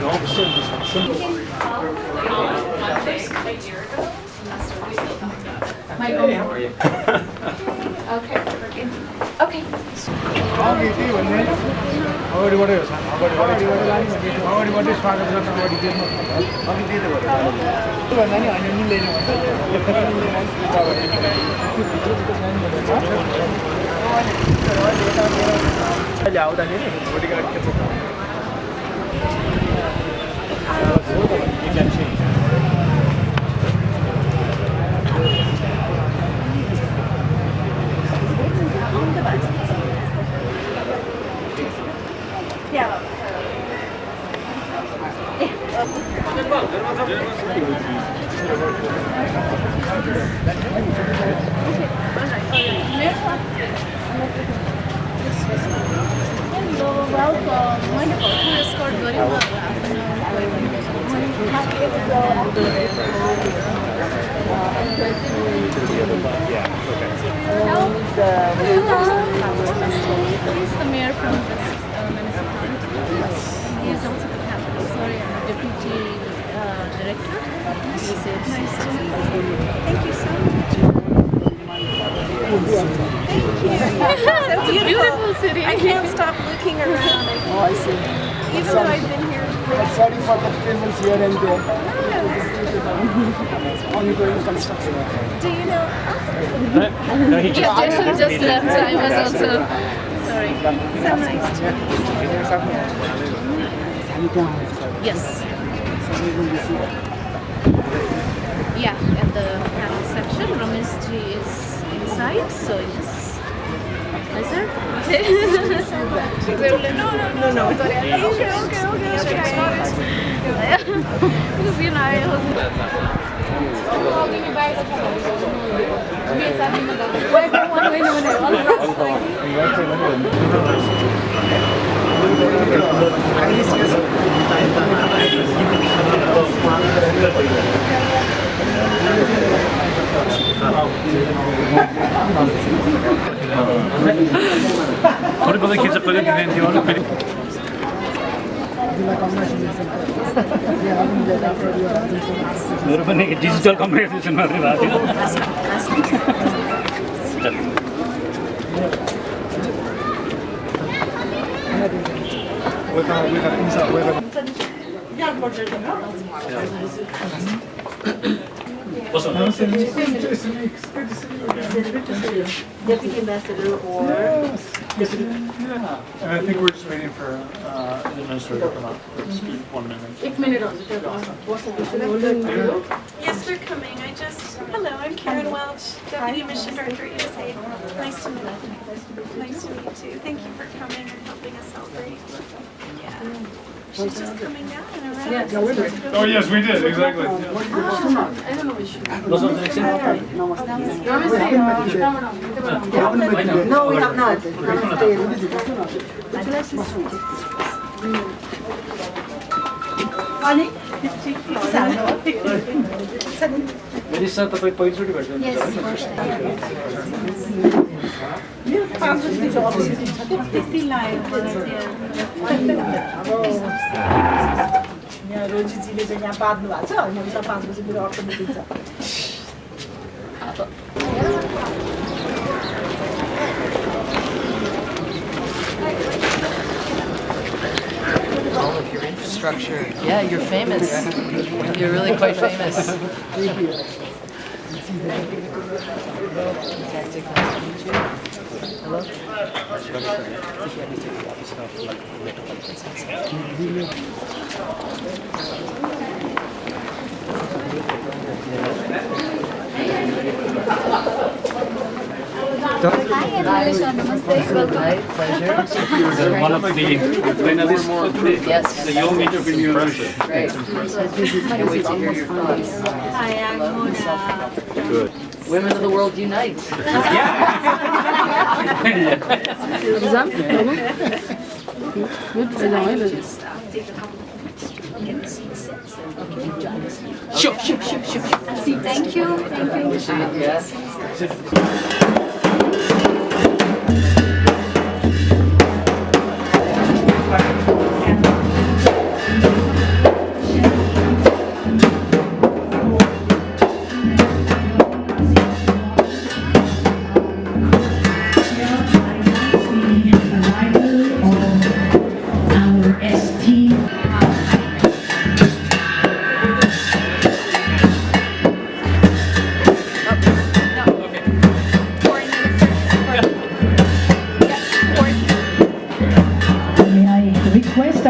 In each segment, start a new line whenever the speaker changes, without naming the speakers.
all of a sudden, just like simple.
Hey, how are you?
Okay. Okay. He's the mayor from this municipality. He is also the capital. Sorry, I'm the deputy director. Nice to meet you. Thank you so much. Thank you. It's a beautiful city. I can't stop looking around.
Oh, I see.
Even though I've been here.
Sorry for the disturbance here and there. Ongoing construction.
Do you know?
No, he just
Just left. I was also sorry. So nice to meet you. Yes. Yeah, and the panel section, Rameshji is inside, so yes. Pleasure. No. Okay. Because you know, I was.
थोड़ी बहुत खिंच पकड़ के नहीं दिवालो फिर मेरे बने के डिजिटल कम्युनिकेशन मात्रै भएको
Deputy Ambassador or Deputy?
Yeah, and I think we're just waiting for the administrator to come out. Just 1 minute.
1 minute.
Yes, they're coming. Hello, I'm Karen Welch, Deputy Mission Director at USAID. Nice to meet you. Nice to meet you too. Thank you for coming and helping us celebrate. Yeah. She's just coming down and around.
Oh yes, we did, exactly.
I don't know which. No, we have not.
Melissa, तपाईं पहिलोचोटि भेट्नु
यहाँ रोजीजीले चाहिँ यहाँ पार्नु भएको छ अनि उता 5 बजे मेरो अर्को मिटिङ छ
All of your infrastructure. Yeah, you're famous. You're really quite famous. Hello?
Hi, Anusha. Namaste. Welcome.
Pleasure.
One of the finalists,
Yes.
the young entrepreneurs.
Great. Can't wait to hear your thoughts.
Hi, I'm Mona.
Good.
Women of the world unite.
Sure. Thank you.
Yes.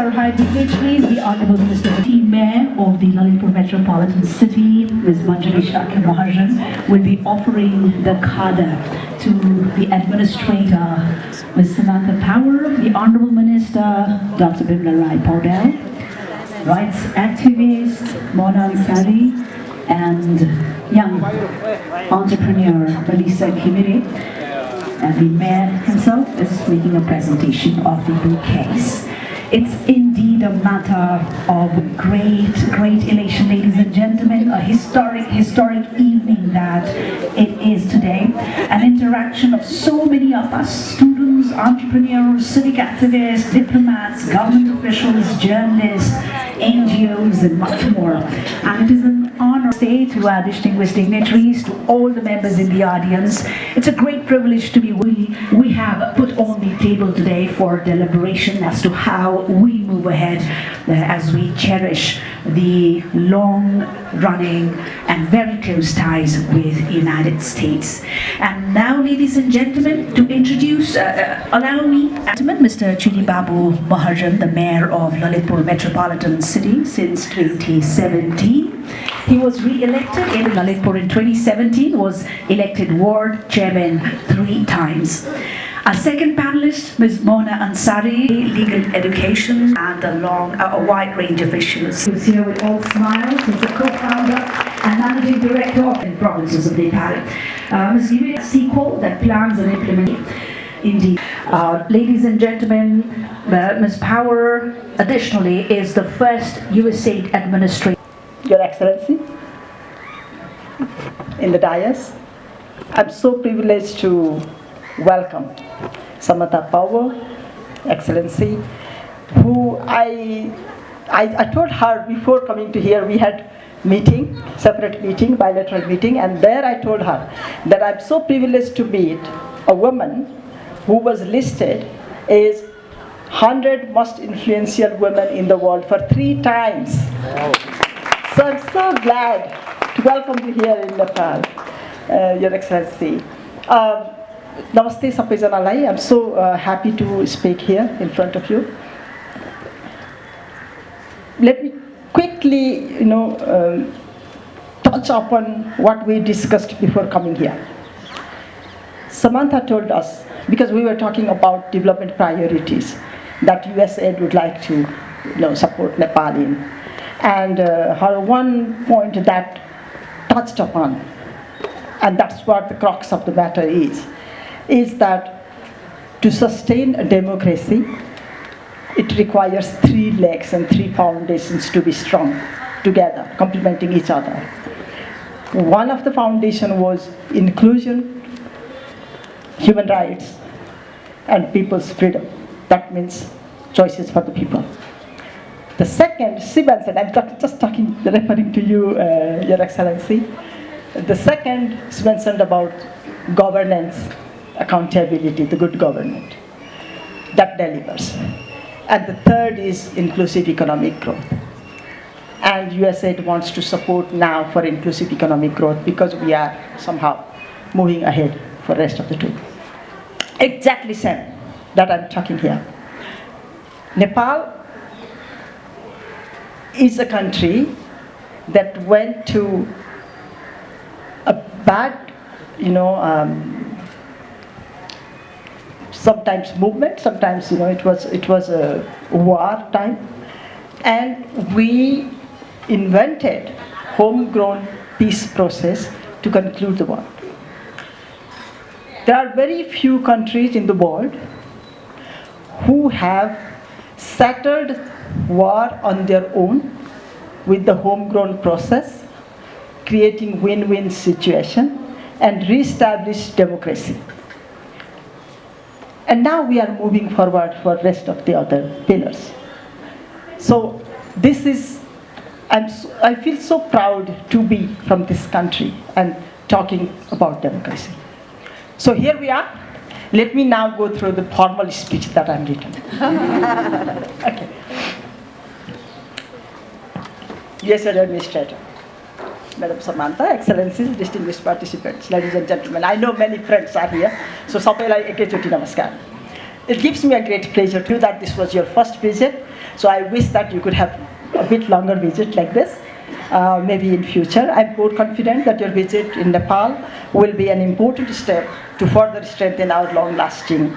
high dignitaries, the Honorable Minister, the Mayor of the Lalitpur Metropolitan City, Ms. Mandhir will be offering the khada to the Administrator, Ms. Samantha Power, the Honorable Minister, Dr. Vinayak rights activist Mona Ansari, and young entrepreneur Melissa Kimiri. And the Mayor himself is making a presentation of the bouquets. It's indeed a matter of great elation, ladies and gentlemen, a historic evening that it is today. An interaction of so many of us, students, entrepreneurs, civic activists, diplomats, government officials, journalists, NGOs, and much more. And it is an honor to say to our distinguished dignitaries, to all the members in the audience, it's a great privilege to be we have put on the table today for deliberation as to how we move ahead as we cherish the long-running and very close ties with the United States. And now, ladies and gentlemen, to introduce, allow me, Mr. Chidi Babu Mahajan, the Mayor of Lalitpur Metropolitan City since 2017. He was re-elected in Lalitpur in 2017, was elected ward chairman 3 times. Our second panelist, Ms. Mona Ansari, legal education and a wide range of issues. Who's here with all smiles, who's the co-founder and managing director of the provinces of Nepal. Ms. Giri, sequel that plans and implements. Indeed. Ladies and gentlemen, Ms. Power, additionally, is the first USAID administrator.
Your Excellency, in the dais, I'm so privileged to welcome Samantha Power, Excellency, who I told her before coming to here, we had meeting, separate meeting, bilateral meeting, and there I told her that I'm so privileged to meet a woman who was listed as 100 most influential women in the world for 3 times. Wow. So I'm so glad to welcome you here in Nepal, Your Excellency. Namaste Sapai. I'm so happy to speak here in front of you. Let me quickly, touch upon what we discussed before coming here. Samantha told us, because we were talking about development priorities that USAID would like to, support Nepal in, and her one point that touched upon, and that's what the crux of the matter is that to sustain a democracy, it requires 3 legs and 3 foundations to be strong together, complementing each other. One of the foundation was inclusion, human rights, and people's freedom. That means choices for the people. The second, she mentioned, I'm referring to you, Your Excellency. The second is mentioned about governance, accountability, the good government that delivers. And the third is inclusive economic growth. And USAID wants to support now for inclusive economic growth because we are somehow moving ahead for the rest of the 2. Exactly same that I'm talking here. Nepal is a country that went to a bad, sometimes movement, sometimes it was a war time, and we invented homegrown peace process to conclude the war. There are very few countries in the world who have settled war on their own with the homegrown process, creating win-win situation and re-established democracy. And now we are moving forward for the rest of the other pillars. So this is, I feel so proud to be from this country and talking about democracy. So here we are. Let me now go through the formal speech that I've written. Okay. Yes, Sir Administrator, Madam Samantha, Excellencies, distinguished participants, ladies and gentlemen. I know many friends are here, so sabaiलाई एकैचोटी नमस्कार. It gives me a great pleasure to that this was your first visit. So I wish that you could have a bit longer visit like this, maybe in future. I'm more confident that your visit in Nepal will be an important step to further strengthen our long-lasting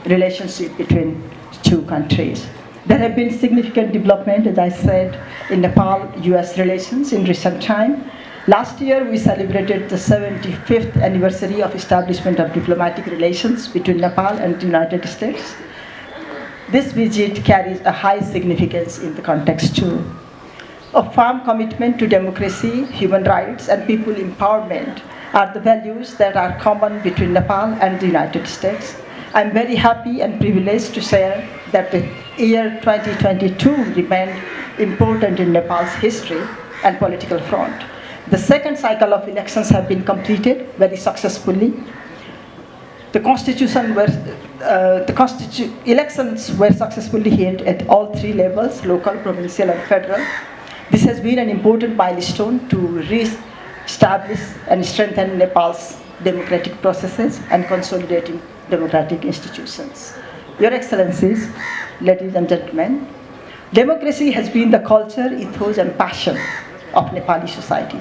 relationship between two countries. There have been significant development, as I said, in Nepal-US relations in recent time. Last year, we celebrated the 75th anniversary of establishment of diplomatic relations between Nepal and the United States. This visit carries a high significance in the context too. A firm commitment to democracy, human rights, and people empowerment are the values that are common between Nepal and the United States. I'm very happy and privileged to share that the year 2022 remained important in Nepal's history and political front. The second cycle of elections have been completed very successfully. Elections were successfully held at all three levels, local, provincial, and federal. This has been an important milestone to re-establish and strengthen Nepal's democratic processes and consolidating democratic institutions. Your Excellencies, ladies and gentlemen, democracy has been the culture, ethos, and passion of Nepali society.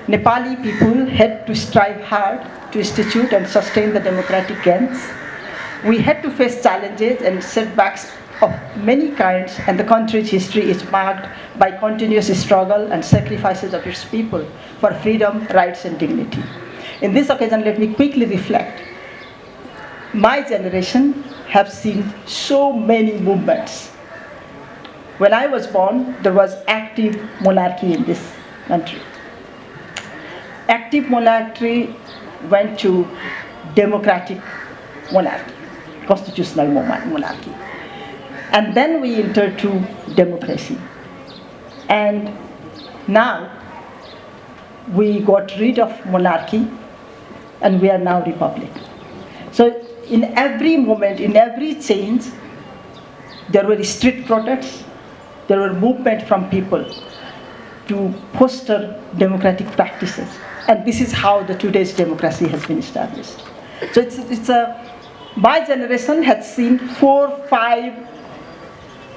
Nepali people had to strive hard to institute and sustain the democratic gains. We had to face challenges and setbacks of many kinds, and the country's history is marked by continuous struggle and sacrifices of its people for freedom, rights, and dignity. In this occasion, let me quickly reflect. My generation have seen so many movements. When I was born, there was active monarchy in this country. Active monarchy went to democratic monarchy, constitutional monarchy. And then we entered to democracy. And now we got rid of monarchy and we are now republic. So in every moment, in every change, there were street protests, there were movement from people to foster democratic practices. And this is how the today's democracy has been established. So my generation has seen 4-5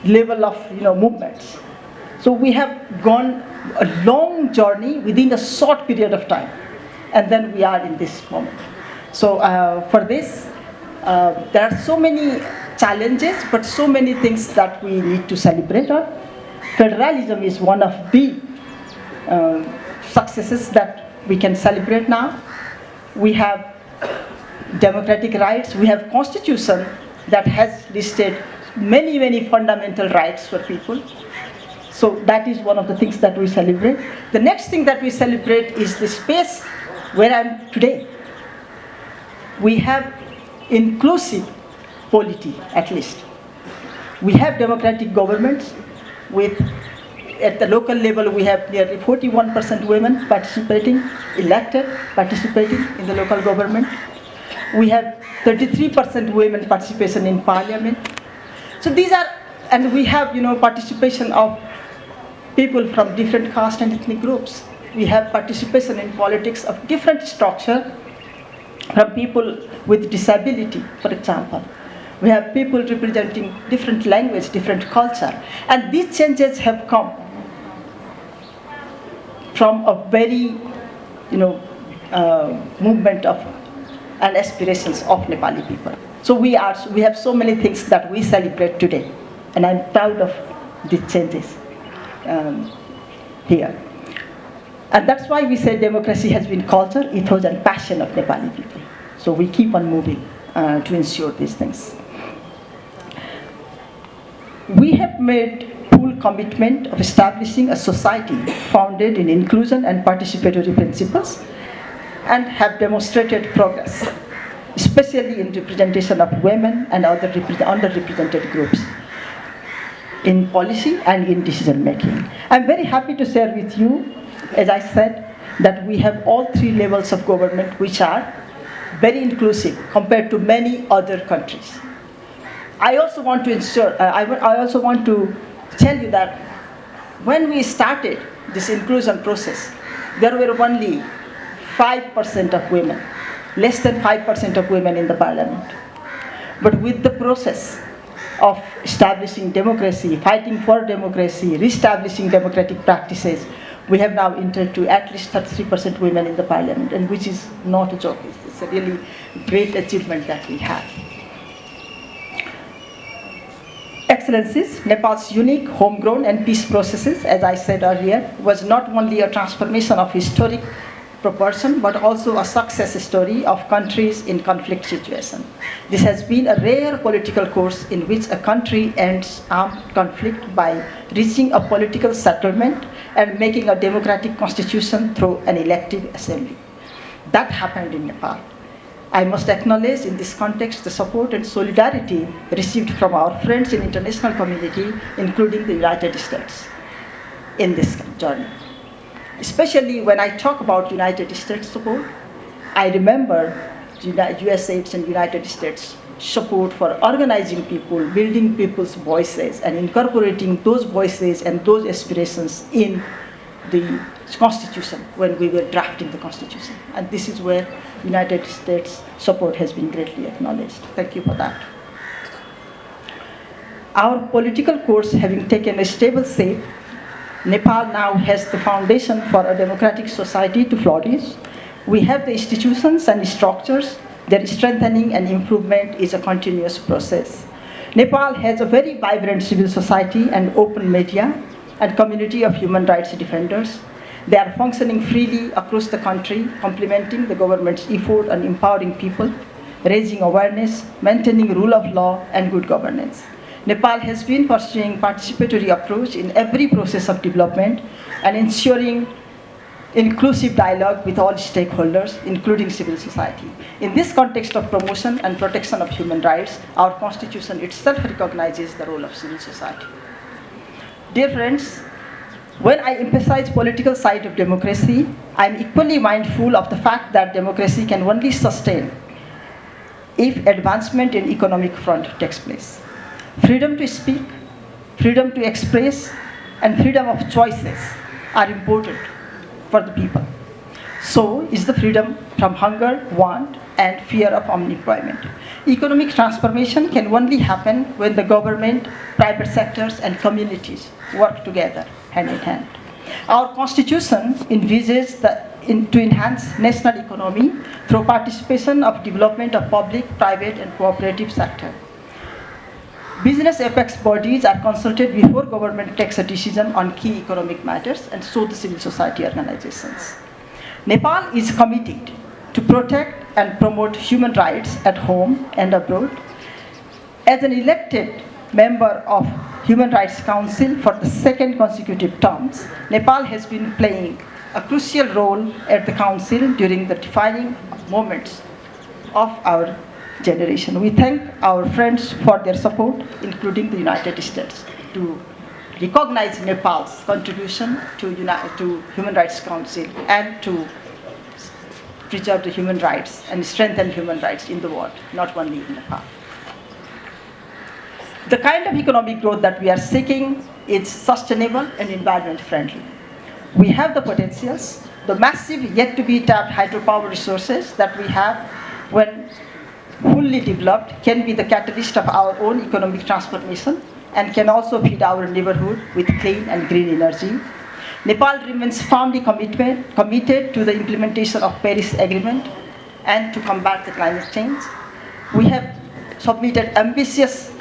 level of movements. So we have gone a long journey within a short period of time, and then we are in this moment. So for this, there are so many challenges, but so many things that we need to celebrate on. Federalism is one of the successes that we can celebrate now. We have democratic rights. We have constitution that has listed many fundamental rights for people. So that is one of the things that we celebrate. The next thing that we celebrate is the space where I am today. We have inclusive polity, at least. We have democratic governments at the local level we have nearly 41% women participating, elected, participating in the local government. We have 33% women participation in parliament. So these are, and we have participation of people from different caste and ethnic groups. We have participation in politics of different structure from people with disability, for example. We have people representing different language, different culture. And these changes have come from a very, movement of and aspirations of Nepali people. So we have so many things that we celebrate today. And I'm proud of these changes here. And that's why we say democracy has been culture, ethos, and passion of Nepali people. So we keep on moving to ensure these things. We have made full commitment of establishing a society founded in inclusion and participatory principles, and have demonstrated progress, especially in representation of women and other underrepresented groups in policy and in decision making. I'm very happy to share with you, as I said, that we have all three levels of government which are very inclusive compared to many other countries. I also want to I also want to tell you that when we started this inclusion process, there were only 5% of women, less than 5% of women in the parliament. But with the process, of establishing democracy, fighting for democracy, reestablishing democratic practices, we have now entered to at least 33% women in the parliament, and which is not a joke. It's a really great achievement that we have. Excellencies, Nepal's unique homegrown and peace processes, as I said earlier, was not only a transformation of historic proportion, but also a success story of countries in conflict situation. This has been a rare political course in which a country ends armed conflict by reaching a political settlement and making a democratic constitution through an elective assembly. That happened in Nepal. I must acknowledge in this context the support and solidarity received from our friends in international community, including the United States, in this journey. Especially when I talk about United States support, I remember USAID and United States support for organizing people, building people's voices, and incorporating those voices and those aspirations in the Constitution when we were drafting the Constitution. And this is where United States support has been greatly acknowledged. Thank you for that. Our political course having taken a stable shape, Nepal now has the foundation for a democratic society to flourish. We have the institutions and structures. Their strengthening and improvement is a continuous process. Nepal has a very vibrant civil society and open media and community of human rights defenders. They are functioning freely across the country, complementing the government's effort on empowering people, raising awareness, maintaining rule of law, and good governance. Nepal has been pursuing participatory approach in every process of development and ensuring inclusive dialogue with all stakeholders, including civil society. In this context of promotion and protection of human rights, our Constitution itself recognizes the role of civil society. Dear friends, when I emphasize political side of democracy, I am equally mindful of the fact that democracy can only sustain if advancement in economic front takes place. Freedom to speak, freedom to express, and freedom of choices are important for the people. So is the freedom from hunger, want, and fear of unemployment. Economic transformation can only happen when the government, private sectors, and communities work together, hand in hand. Our Constitution envisages to enhance national economy through participation of development of public, private, and cooperative sector. Business apex bodies are consulted before government takes a decision on key economic matters, and so the civil society organizations. Nepal is committed to protect and promote human rights at home and abroad. As an elected member of Human Rights Council for the second consecutive terms, Nepal has been playing a crucial role at the Council during the defining moments of our generation. We thank our friends for their support, including the United States, to recognize Nepal's contribution to Human Rights Council and to preserve the human rights and strengthen human rights in the world, not only in Nepal. The kind of economic growth that we are seeking is sustainable and environment friendly. We have the potentials, the massive yet to be tapped hydropower resources that we have, when fully developed, can be the catalyst of our own economic transformation and can also feed our neighborhood with clean and green energy. Nepal remains firmly committed to the implementation of Paris Agreement and to combat the climate change. We have submitted ambitious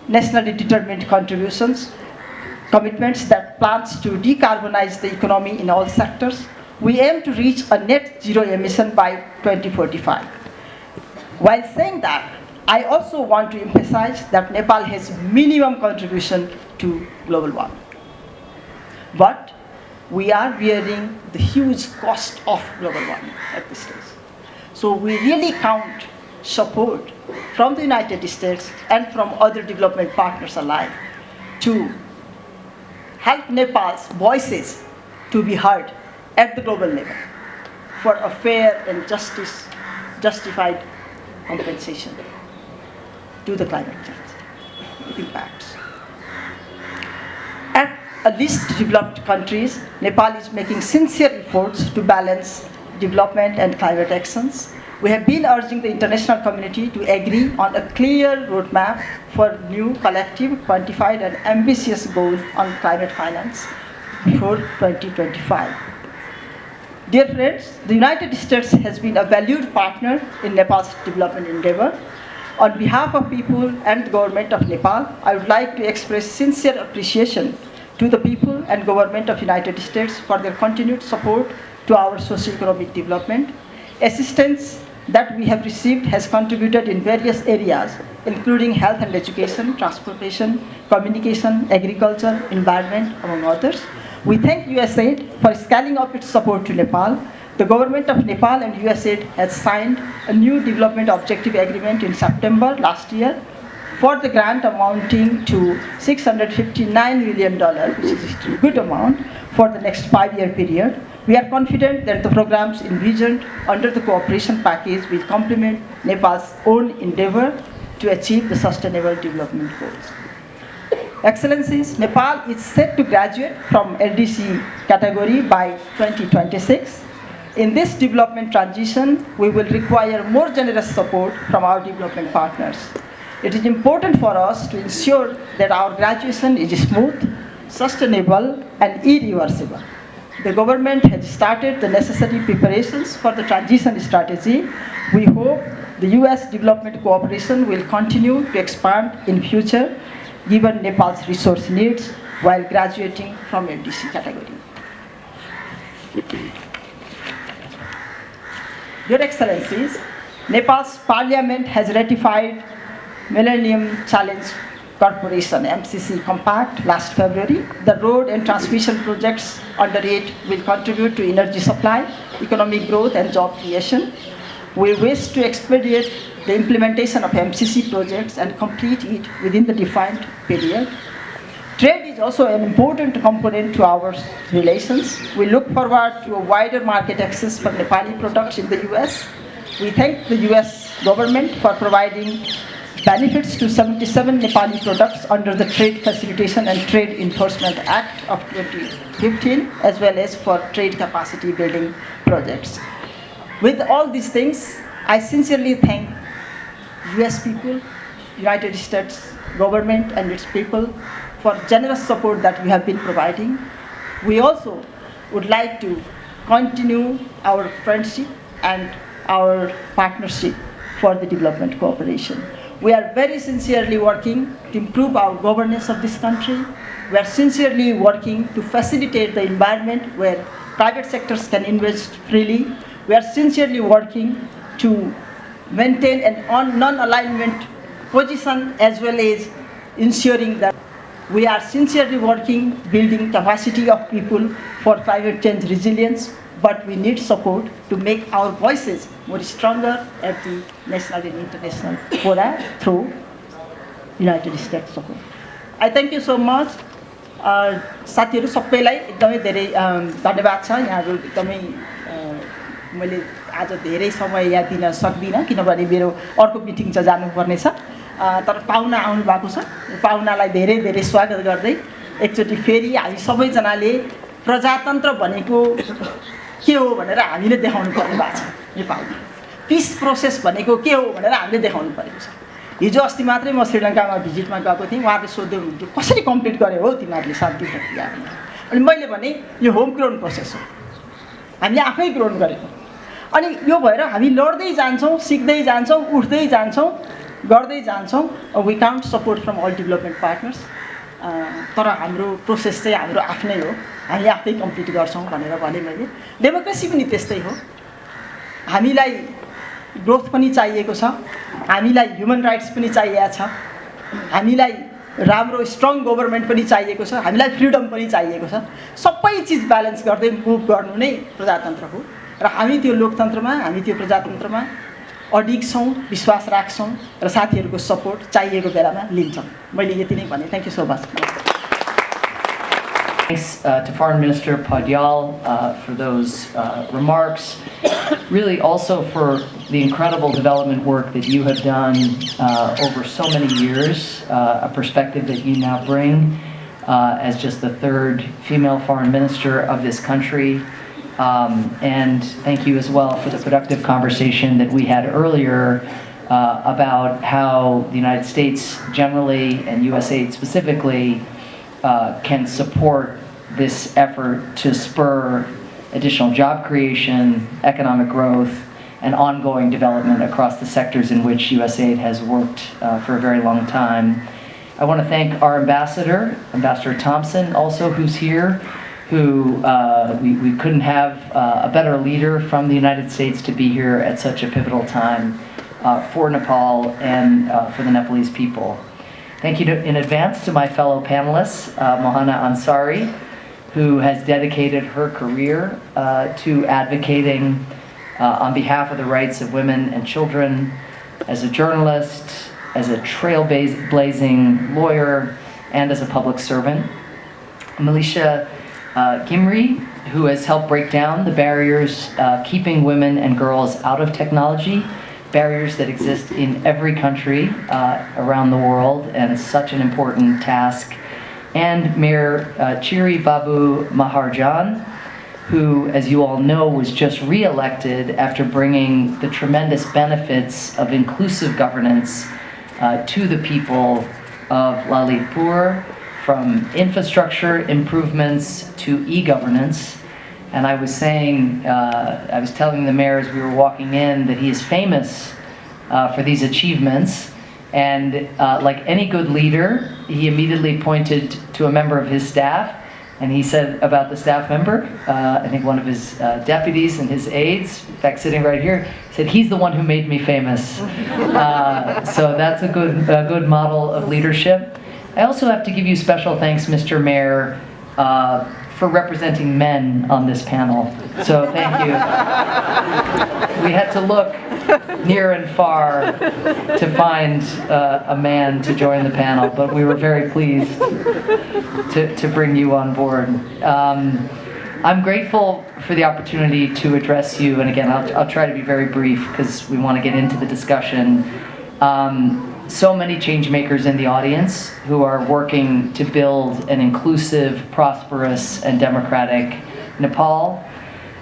nationally determined commitments that plans to decarbonize the economy in all sectors. We aim to reach a net zero emission by 2045. While saying that, I also want to emphasize that Nepal has minimum contribution to global warming. But we are bearing the huge cost of global warming at this stage. So we really count support from the United States and from other development partners alike to help Nepal's voices to be heard at the global level for a fair and justified compensation to the climate change impacts. At least developed countries, Nepal is making sincere efforts to balance development and climate actions. We have been urging the international community to agree on a clear roadmap for new collective, quantified and ambitious goals on climate finance before 2025. Dear friends, the United States has been a valued partner in Nepal's development endeavor. On behalf of people and the government of Nepal, I would like to express sincere appreciation to the people and government of United States for their continued support to our socio-economic development. Assistance that we have received has contributed in various areas, including health and education, transportation, communication, agriculture, environment, among others. We thank USAID for scaling up its support to Nepal. The government of Nepal and USAID has signed a new development objective agreement in September last year for the grant amounting to $659 million, which is a good amount, for the next 5-year period. We are confident that the programs envisioned under the cooperation package will complement Nepal's own endeavor to achieve the Sustainable Development Goals. Excellencies, Nepal is set to graduate from LDC category by 2026. In this development transition, we will require more generous support from our development partners. It is important for us to ensure that our graduation is smooth, sustainable, and irreversible. The government has started the necessary preparations for the transition strategy. We hope the US development cooperation will continue to expand in future, given Nepal's resource needs while graduating from LDC category. Your Excellencies, Nepal's parliament has ratified Millennium Challenge Corporation MCC Compact last February. The road and transmission projects under it will contribute to energy supply, economic growth and job creation. We wish to expedite the implementation of MCC projects and complete it within the defined period. Trade is also an important component to our relations. We look forward to a wider market access for Nepali products in the US. We thank the US government for providing benefits to 77 Nepali products under the Trade Facilitation and Trade Enforcement Act of 2015, as well as for trade capacity building projects. With all these things, I sincerely thank US people, United States government and its people for generous support that we have been providing. We also would like to continue our friendship and our partnership for the development cooperation. We are very sincerely working to improve our governance of this country. We are sincerely working to facilitate the environment where private sectors can invest freely. We are sincerely working to maintain an non-alignment position, as well as ensuring that we are sincerely working building capacity of people for climate change resilience, but we need support to make our voices more stronger at the national and international fora through United States support. I thank you so much. साथीहरु सबैलाई एकदमै धेरै धन्यवाद छ। यहाँहरु एकदमै मैले आज धेरै समय यहाँ दिन सक्दिनँ किनभने मेरो अर्को मिटिङ छ जानुपर्ने छ। तर पाहुना आउनु भएको छ। पाहुनालाई धेरै धेरै स्वागत गर्दै एकचोटि फेरि हामी सबैजनाले प्रजातन्त्र भनेको के हो भनेर हामीले देखाउनु पर्ने भएको छ नेपालमा। पिस प्रोसेस भनेको के हो भनेर हामीले देखाउनु परेको छ। हिजो अस्ति मात्रै म श्रीलङ्कामा भिजिटमा गएको थिएँ। उहाँहरूले सोध्दै हुनुहुन्थ्यो कसरी कम्प्लिट गरे हो तिमीहरूले शान्ति प्रक्रिया भनेर। अनि मैले भने यो होम ग्राउन्ड प्रोसेस हो, हामीले आफै ग्राउन्ड गरेको। अनि यो भएर हामी लड्दै जान्छौँ, सिक्दै जान्छौँ, उठ्दै जान्छौँ, गर्दै जान्छौँ। We count support from all development partners. तर हाम्रो प्रोसेस चाहिँ हाम्रो आफ्नै हो, हामी आफै कम्प्लिट गर्छौँ भनेर भने मैले। डेमोक्रेसी पनि त्यस्तै हो। हामीलाई ग्रोथ पनि चाहिएको छ, हामीलाई ह्युमन राइट्स पनि चाहिएको छ, हामीलाई राम्रो स्ट्रङ गभर्नमेन्ट पनि चाहिएको छ, हामीलाई फ्रिडम पनि चाहिएको छ। सबै चिज ब्यालेन्स गर्दै मुभ गर्नु नै प्रजातन्त्र हो। र हामी त्यो लोकतन्त्रमा, हामी त्यो प्रजातन्त्रमा अडिग छौँ, विश्वास राख्छौँ र साथीहरूको सपोर्ट चाहिएको बेलामा लिन्छौँ। मैले यति नै भने। Thank you so much.
Thanks to Foreign Minister Jaal for those remarks. Really also for the incredible development work that you have done over so many years, a perspective that you now bring as just the third female foreign minister of this country. And thank you as well for the productive conversation that we had earlier about how the United States generally and USAID specifically can support this effort to spur additional job creation, economic growth, and ongoing development across the sectors in which USAID has worked for a very long time. I want to thank our ambassador, Ambassador Thompson, also who's here, who we couldn't have a better leader from the United States to be here at such a pivotal time for Nepal and for the Nepalese people. Thank you in advance to my fellow panelists, Mohana Ansari, who has dedicated her career to advocating on behalf of the rights of women and children as a journalist, as a trailblazing lawyer, and as a public servant. Melisha Gimri, who has helped break down the barriers keeping women and girls out of technology, barriers that exist in every country around the world, and such an important task. And Mayor Chiri Babu Maharjan, who, as you all know, was just re-elected after bringing the tremendous benefits of inclusive governance to the people of Lalitpur, from infrastructure improvements to e-governance. And I was saying, I was telling the mayor as we were walking in that he is famous for these achievements. And like any good leader, he immediately pointed to a member of his staff, and he said about the staff member, I think one of his deputies and his aides, in fact sitting right here, said, he's the one who made me famous. So that's a good model of leadership. I also have to give you special thanks, Mr. Mayor, for representing men on this panel. So thank you. We had to look near and far to find a man to join the panel, but we were very pleased to bring you on board. I'm grateful for the opportunity to address you, and again, I'll try to be very brief because we want to get into the discussion. So many change makers in the audience who are working to build an inclusive, prosperous, and democratic Nepal.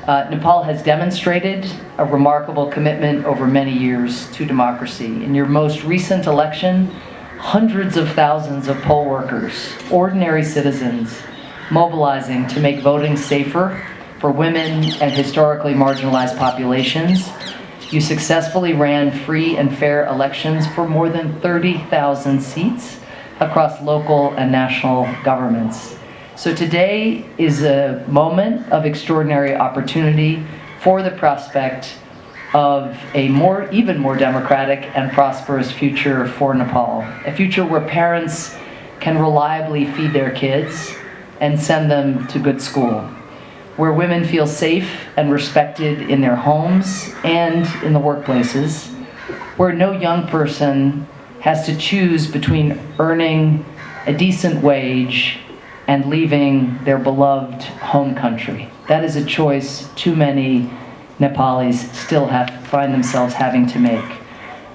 Nepal has demonstrated a remarkable commitment over many years to democracy. In your most recent election, hundreds of thousands of poll workers, ordinary citizens, mobilizing to make voting safer for women and historically marginalized populations. You successfully ran free and fair elections for more than 30,000 seats across local and national governments. So today is a moment of extraordinary opportunity for the prospect of a even more democratic and prosperous future for Nepal. A future where parents can reliably feed their kids and send them to good school. Where women feel safe and respected in their homes and in the workplaces, where no young person has to choose between earning a decent wage and leaving their beloved home country. That is a choice too many Nepalis still find themselves having to make.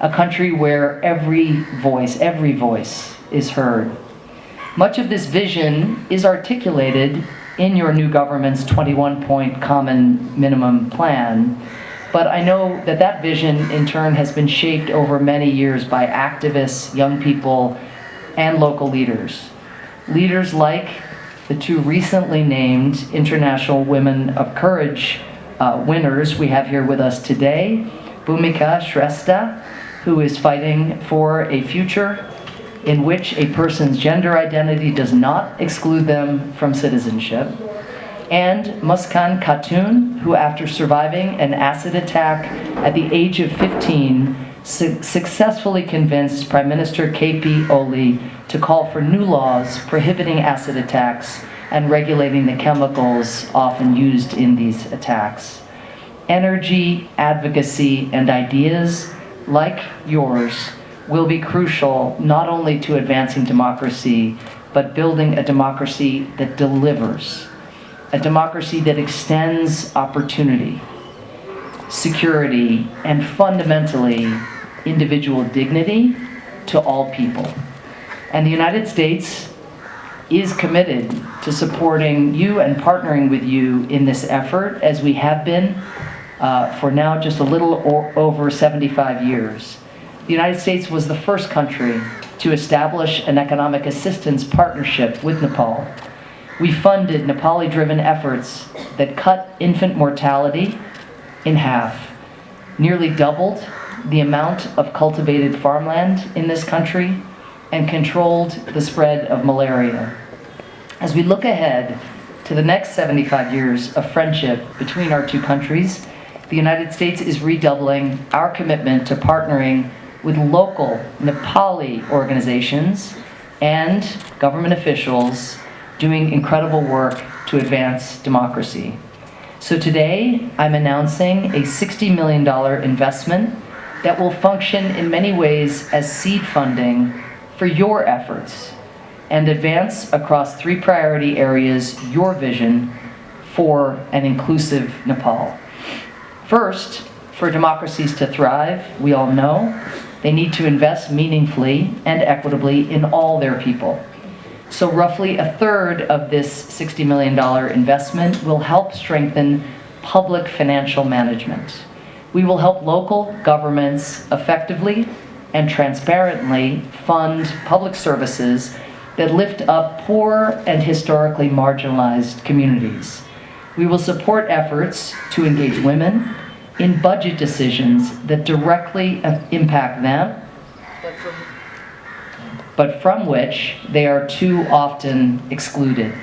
A country where every voice is heard. Much of this vision is articulated in your new government's 21-point common minimum plan. But I know that vision in turn has been shaped over many years by activists, young people, and local leaders. Leaders like the two recently named International Women of Courage winners we have here with us today, Bhumika Shrestha, who is fighting for a future in which a person's gender identity does not exclude them from citizenship, and Muskan Khatun, who after surviving an acid attack at the age of 15, successfully convinced Prime Minister KP Oli to call for new laws prohibiting acid attacks and regulating the chemicals often used in these attacks. Energy, advocacy, and ideas like yours will be crucial not only to advancing democracy, but building a democracy that delivers, a democracy that extends opportunity, security, and fundamentally individual dignity to all people. And the United States is committed to supporting you and partnering with you in this effort, as we have been for now just a little over 75 years. The United States was the first country to establish an economic assistance partnership with Nepal. We funded Nepali-driven efforts that cut infant mortality in half, nearly doubled the amount of cultivated farmland in this country, and controlled the spread of malaria. As we look ahead to the next 75 years of friendship between our two countries, the United States is redoubling our commitment to partnering with local Nepali organizations and government officials doing incredible work to advance democracy. So today, I'm announcing a $60 million investment that will function in many ways as seed funding for your efforts and advance across 3 priority areas your vision for an inclusive Nepal. First, for democracies to thrive, we all know they need to invest meaningfully and equitably in all their people. So roughly a third of this $60 million investment will help strengthen public financial management. We will help local governments effectively and transparently fund public services that lift up poor and historically marginalized communities. We will support efforts to engage women in budget decisions that directly impact them, but from which they are too often excluded.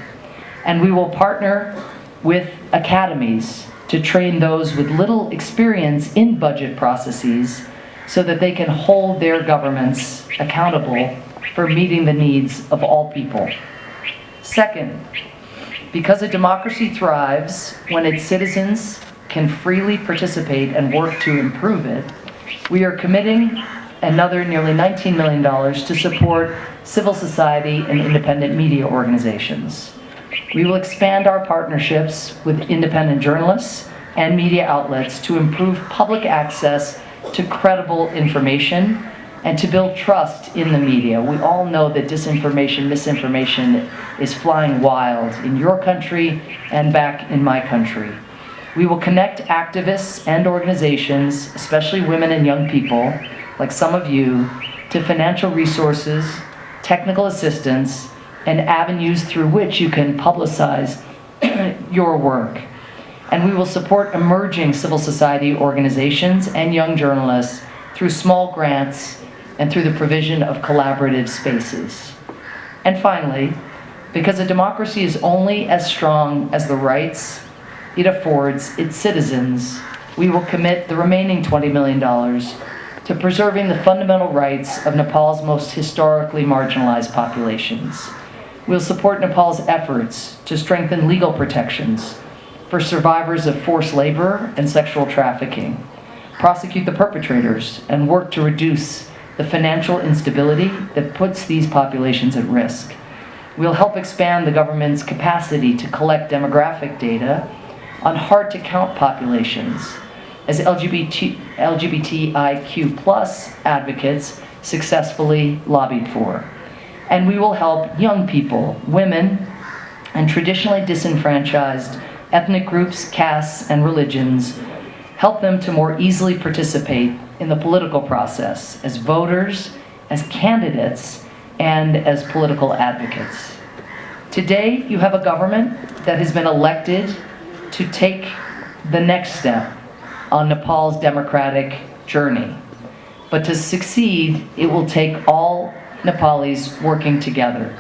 And we will partner with academies to train those with little experience in budget processes so that they can hold their governments accountable for meeting the needs of all people. Second, because a democracy thrives when its citizens can freely participate and work to improve it, we are committing another nearly $19 million to support civil society and independent media organizations. We will expand our partnerships with independent journalists and media outlets to improve public access to credible information and to build trust in the media. We all know that disinformation, misinformation is flying wild in your country and back in my country. We will connect activists and organizations, especially women and young people, like some of you, to financial resources, technical assistance, and avenues through which you can publicize your work. And we will support emerging civil society organizations and young journalists through small grants and through the provision of collaborative spaces. And finally, because a democracy is only as strong as the rights it affords its citizens, we will commit the remaining $20 million to preserving the fundamental rights of Nepal's most historically marginalized populations. We'll support Nepal's efforts to strengthen legal protections for survivors of forced labor and sexual trafficking, prosecute the perpetrators, and work to reduce the financial instability that puts these populations at risk. We'll help expand the government's capacity to collect demographic data on hard-to-count populations, as LGBTIQ+ advocates successfully lobbied for. And we will help young people, women, and traditionally disenfranchised ethnic groups, castes, and religions, help them to more easily participate in the political process as voters, as candidates, and as political advocates. Today, you have a government that has been elected to take the next step on Nepal's democratic journey. But to succeed, it will take all Nepalis working together,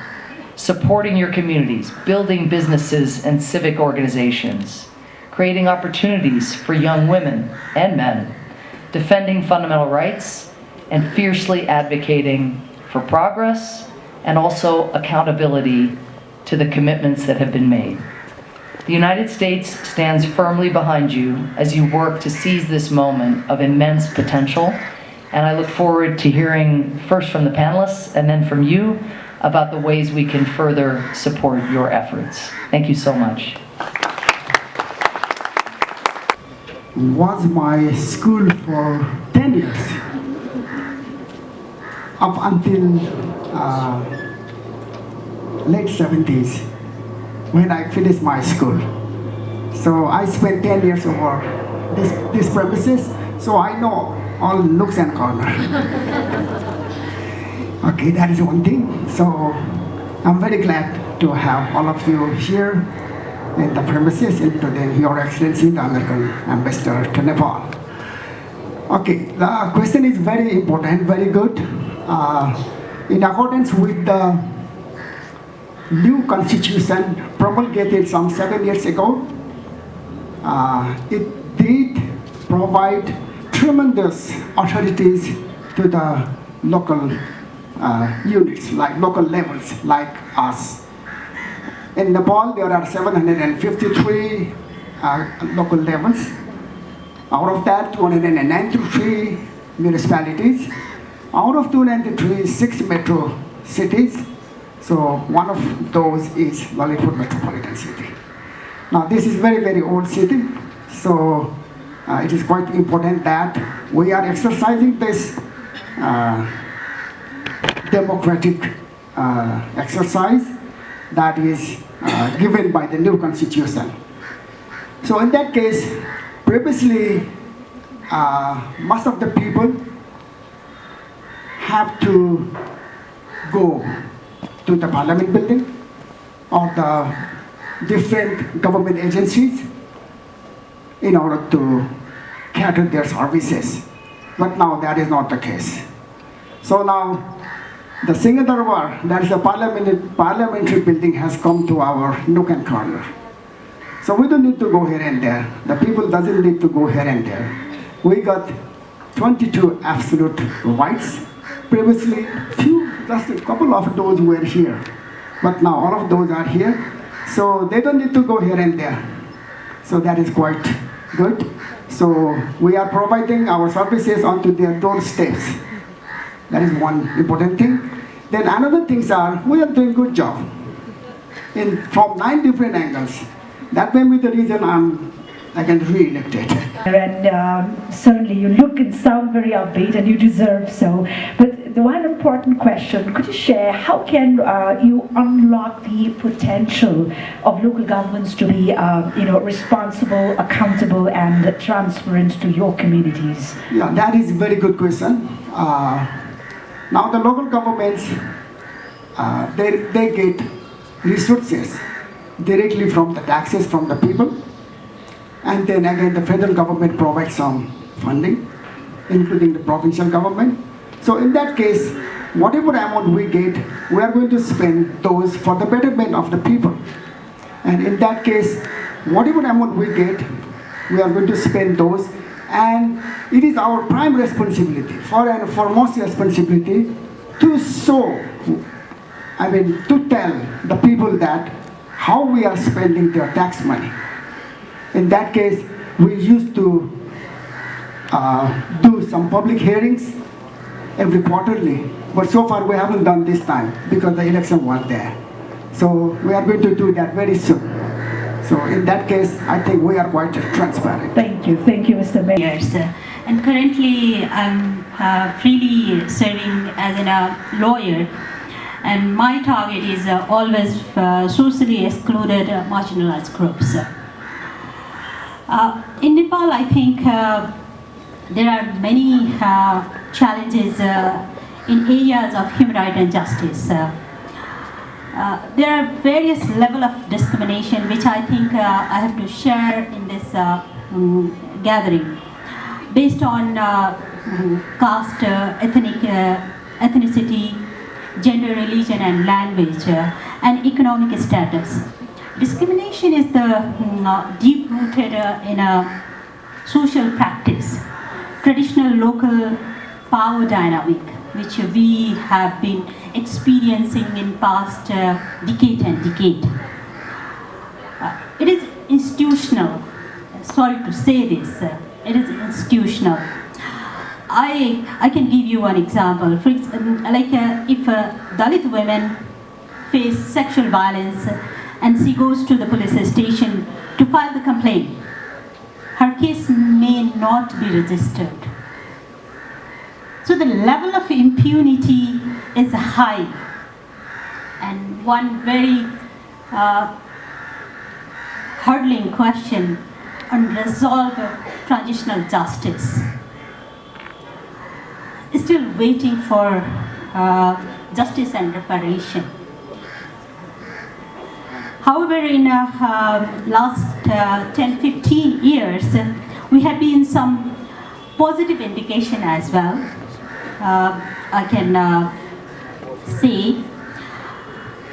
supporting your communities, building businesses and civic organizations, creating opportunities for young women and men, defending fundamental rights, and fiercely advocating for progress and also accountability to the commitments that have been made. The United States stands firmly behind you as you work to seize this moment of immense potential, and I look forward to hearing first from the panelists and then from you about the ways we can further support your efforts. Thank you so much.
Was my school for 10 years. Up until late 70s when I finished my school. So I spent 10 years over this premises, so I know all nooks and corners. Okay, that is one thing. So I'm very glad to have all of you here in the premises, including Your Excellency, the American Ambassador to Nepal. Okay, the question is very important, very good. In accordance with the new constitution promulgated some 7 years ago, it did provide tremendous authorities to the local units, like local levels, like us. In Nepal, there are 753 local levels. Out of that, 293 municipalities. Out of 293, 6 metro cities. So one of those is Lalitpur Metropolitan City. Now this is very, very old city. So it is quite important that we are exercising this democratic exercise that is given by the new constitution. So in that case, previously, most of the people have to go to the parliament building or the different government agencies in order to cater their services. But now that is not the case. So now the Singadarbar, that is the parliamentary building, has come to our nook and corner. So we don't need to go here and there. The people doesn't need to go here and there. We got 22 absolute rights. Previously, just a couple of those were here. But now all of those are here. So they don't need to go here and there. So that is quite good. So we are providing our services onto their doorsteps. That is one important thing. Then another things are, we are doing good job from 9 different angles. That may be the reason I can re-elected.
And certainly you look and sound very upbeat, and you deserve so. But the one important question, could you share how can you unlock the potential of local governments to be responsible, accountable, and transparent to your communities?
Yeah, that is a very good question. Now the local governments, they get resources directly from the taxes from the people, and then again the federal government provides some funding, including the provincial government. So in that case, whatever amount we get, we are going to spend those for the betterment of the people. And in that case, whatever amount we get, we are going to spend those, and it is our prime responsibility, foremost responsibility, to show, to tell the people that how we are spending their tax money. In that case, we used to do some public hearings every quarterly, but so far we haven't done this time because the election was there. So we are going to do that very soon. So in that case, I think we are quite transparent.
Thank you, Mr. Mayor.
And currently I'm freely serving as a lawyer. And my target is always socially excluded marginalized groups. In Nepal, I think there are many challenges in areas of human rights and justice. There are various levels of discrimination which I think I have to share in this gathering based on caste, ethnicity, gender, religion and language, and economic status. Discrimination is the deep-rooted in a social practice, traditional local power dynamic, which we have been experiencing in past decade and decade. It is institutional. Sorry to say this. It is institutional. I can give you one example. For if Dalit women face sexual violence and she goes to the police station to file the complaint, her case may not be registered. So the level of impunity is high, and one very hurdling question: unresolved transitional justice. Still waiting for justice and reparation. However, in last 10-15 years, we have been some positive indication as well. I can say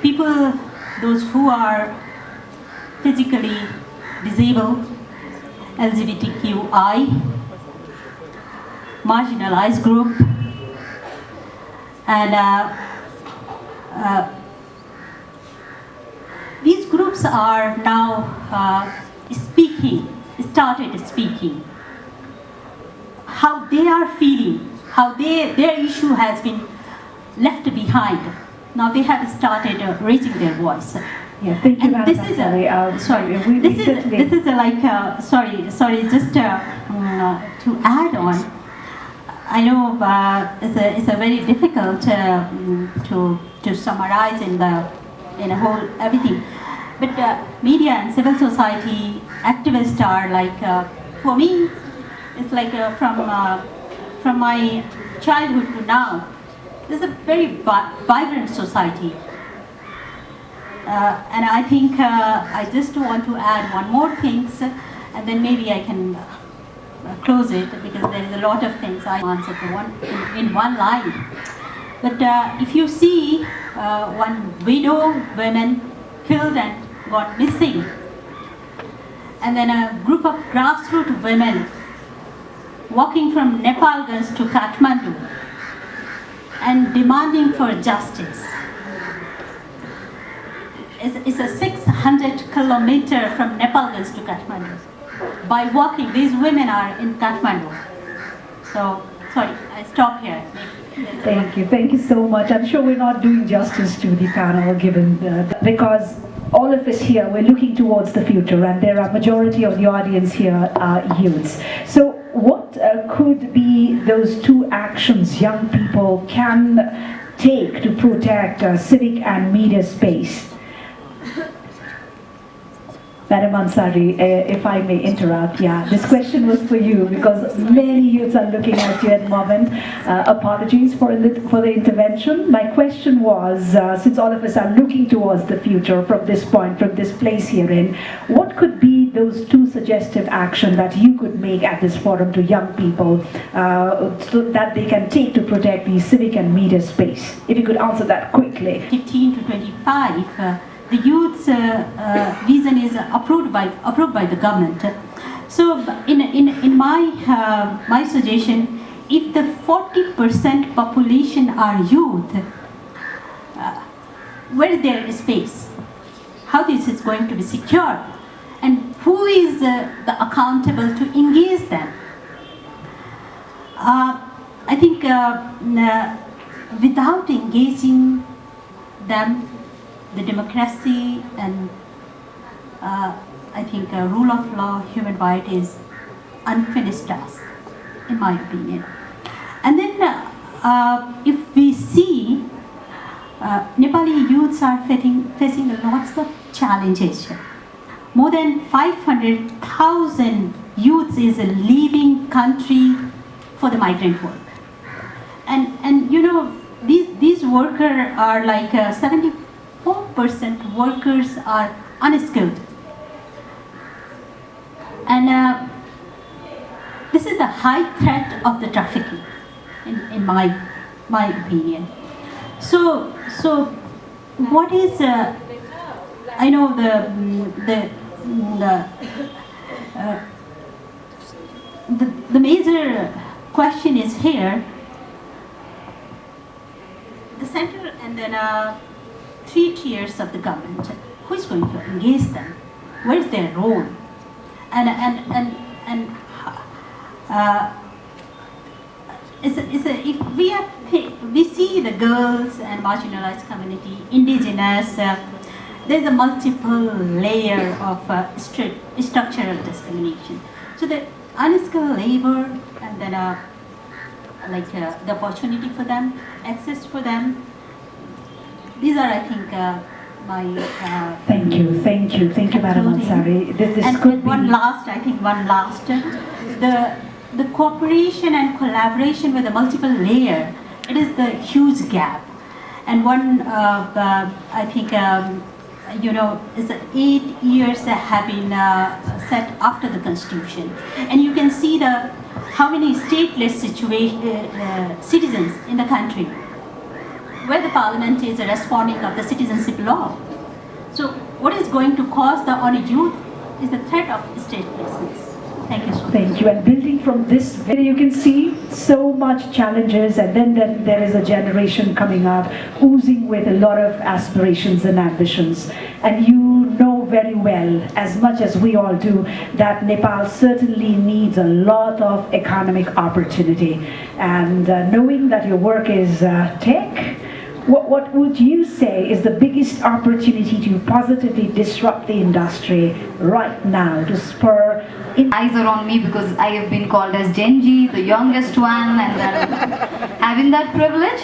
people, those who are physically disabled, LGBTQI, marginalized group, and these groups are now started speaking how they are feeling, how their issue has been left behind. Now they have started raising their voice.
Yeah, thank you,
And this is just to add on. I know it's a very difficult to summarize in a whole everything, but media and civil society activists are like, for me, it's like from my childhood to now, there's a very vibrant society. And I think I just want to add one more thing, and then maybe I can close it, because there is a lot of things I answer to in one line. But if you see one widow woman killed and gone missing, and then a group of grassroots women walking from Nepalganj to Kathmandu and demanding for justice. It's a 600 kilometer from Nepalganj to Kathmandu. By walking, these women are in Kathmandu. So, sorry, I stop here.
Thank you so much. I'm sure we're not doing justice to the panel, given because all of us here, we're looking towards the future, and there are majority of the audience here are youths. So what could be those two actions young people can take to protect civic and media space? Madam Ansari, if I may interrupt, yeah, this question was for you, because many youths are looking at you at the moment. Apologies for the intervention. My question was, since all of us are looking towards the future from this point, from this place here in, what could be those two suggestive actions that you could make at this forum to young people so that they can take to protect the civic and media space? If you could answer that quickly.
15 to 25. The youth's vision is approved by the government. So in my suggestion, if the 40% population are youth, where is their space? How this is going to be secured? And who is the accountable to engage them? I think without engaging them, the democracy and I think rule of law, human rights is unfinished task, in my opinion. And then if we see Nepali youths are facing lots of challenges. More than 500,000 youths is leaving country for the migrant work. And you know, these workers are like 74% workers are unskilled. And this is the high threat of the trafficking, in my opinion. So what is I know the major question is here. The center and then 3 tiers of the government. Who is going to engage them? Where is their role? And if we see the girls and marginalized community, indigenous, there's a multiple layer of structural discrimination. So the unskilled labor and then the opportunity for them, access for them, these are, I think, my.
Thank you, Madam Ansari. This
And
could be
one last, the cooperation and collaboration with a multiple layer, it is the huge gap. And one, I think, is 8 years have been set after the Constitution. And you can see how many stateless citizens in the country, where the parliament is responding of the citizenship law. So what is going to cause on a youth is the threat of statelessness. Thank you so much.
Thank you. And building from this, you can see so much challenges, and then there is a generation coming up oozing with a lot of aspirations and ambitions. And you know very well, as much as we all do, that Nepal certainly needs a lot of economic opportunity. And knowing that your work is tech, what would you say is the biggest opportunity to positively disrupt the industry right now to spur
eyes are on me because I have been called as Genji, the youngest one, and having that privilege.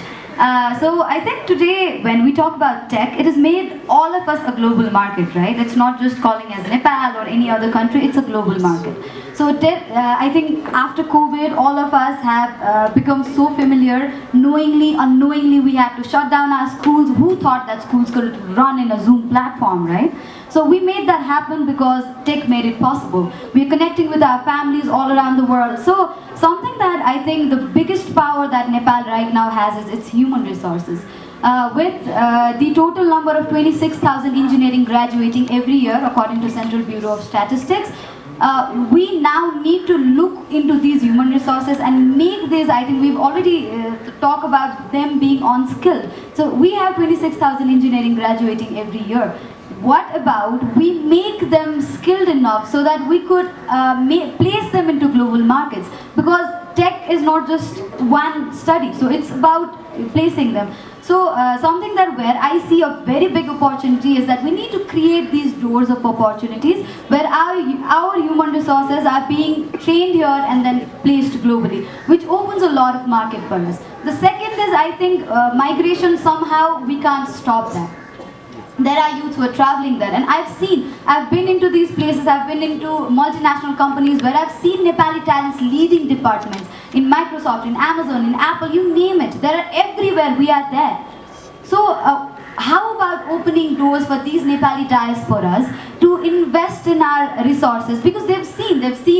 So I think today when we talk about tech, it has made all of us a global market, right? It's not just calling as Nepal or any other country, it's a global market. So I think after COVID, all of us have become so familiar, knowingly, unknowingly, we had to shut down our schools. Who thought that schools could run in a Zoom platform, right? So we made that happen because tech made it possible. We're connecting with our families all around the world. So something that I think the biggest power that Nepal right now has is its human resources. With the total number of 26,000 engineering graduating every year, according to Central Bureau of Statistics, we now need to look into these human resources and make this, I think we've already talked about them being unskilled. So we have 26,000 engineering graduating every year. What about we make them skilled enough so that we could place them into global markets? Because tech is not just one study, so it's about placing them. So something that where I see a very big opportunity is that we need to create these doors of opportunities where our human resources are being trained here and then placed globally, which opens a lot of market for us. The second is, I think, migration, somehow we can't stop that. There are youths who are traveling there, and I've been into these places, I've been into multinational companies where I've seen Nepali talents leading departments in Microsoft, in Amazon, in Apple, you name it. They are everywhere, we are there. So how about opening doors for these Nepali diasporas to invest in our resources? Because they've seen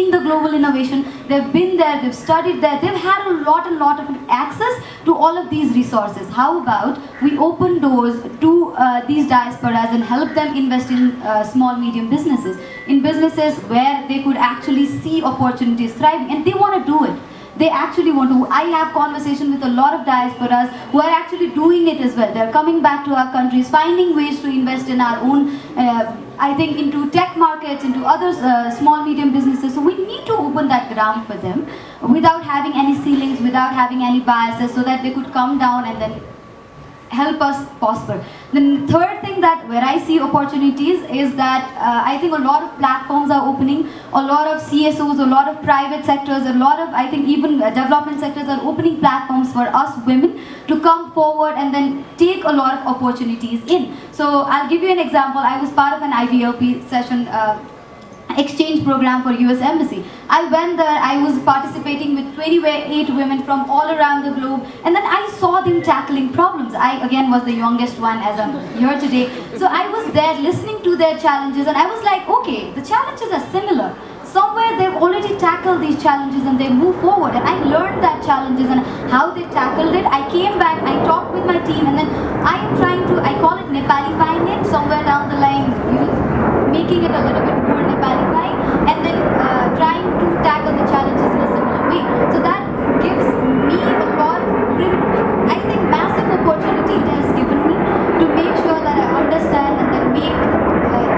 the global innovation, they've been there, they've studied there, they've had a lot of access to all of these resources. How about we open doors to these diasporas and help them invest in small, medium businesses, in businesses where they could actually see opportunities thriving, and they want to do it. They actually want to. I have conversation with a lot of diasporas who are actually doing it as well. They're coming back to our countries, finding ways to invest in our own, I think, into tech markets, into other small, medium businesses. So we need to open that ground for them without having any ceilings, without having any biases, so that they could come down and then help us prosper. The third thing that where I see opportunities is that I think a lot of platforms are opening, a lot of CSOs, a lot of private sectors, a lot of, I think, even development sectors are opening platforms for us women to come forward and then take a lot of opportunities in. So I'll give you an example. I was part of an IVLP session exchange program for US Embassy. I went there, I was participating with 28 women from all around the globe, and then I saw them tackling problems. I again was the youngest one as I'm here today. So I was there listening to their challenges, and I was like, okay, the challenges are similar. Somewhere they've already tackled these challenges and they move forward, and I learned that challenges and how they tackled it. I came back, I talked with my team, and then I am trying to, I call it Nepalifying it, somewhere down the line, making it a little bit more Nepalifying, and then trying to tackle the challenges in a similar way. So that gives me a lot of, I think, massive opportunity it has given me to make sure that I understand and then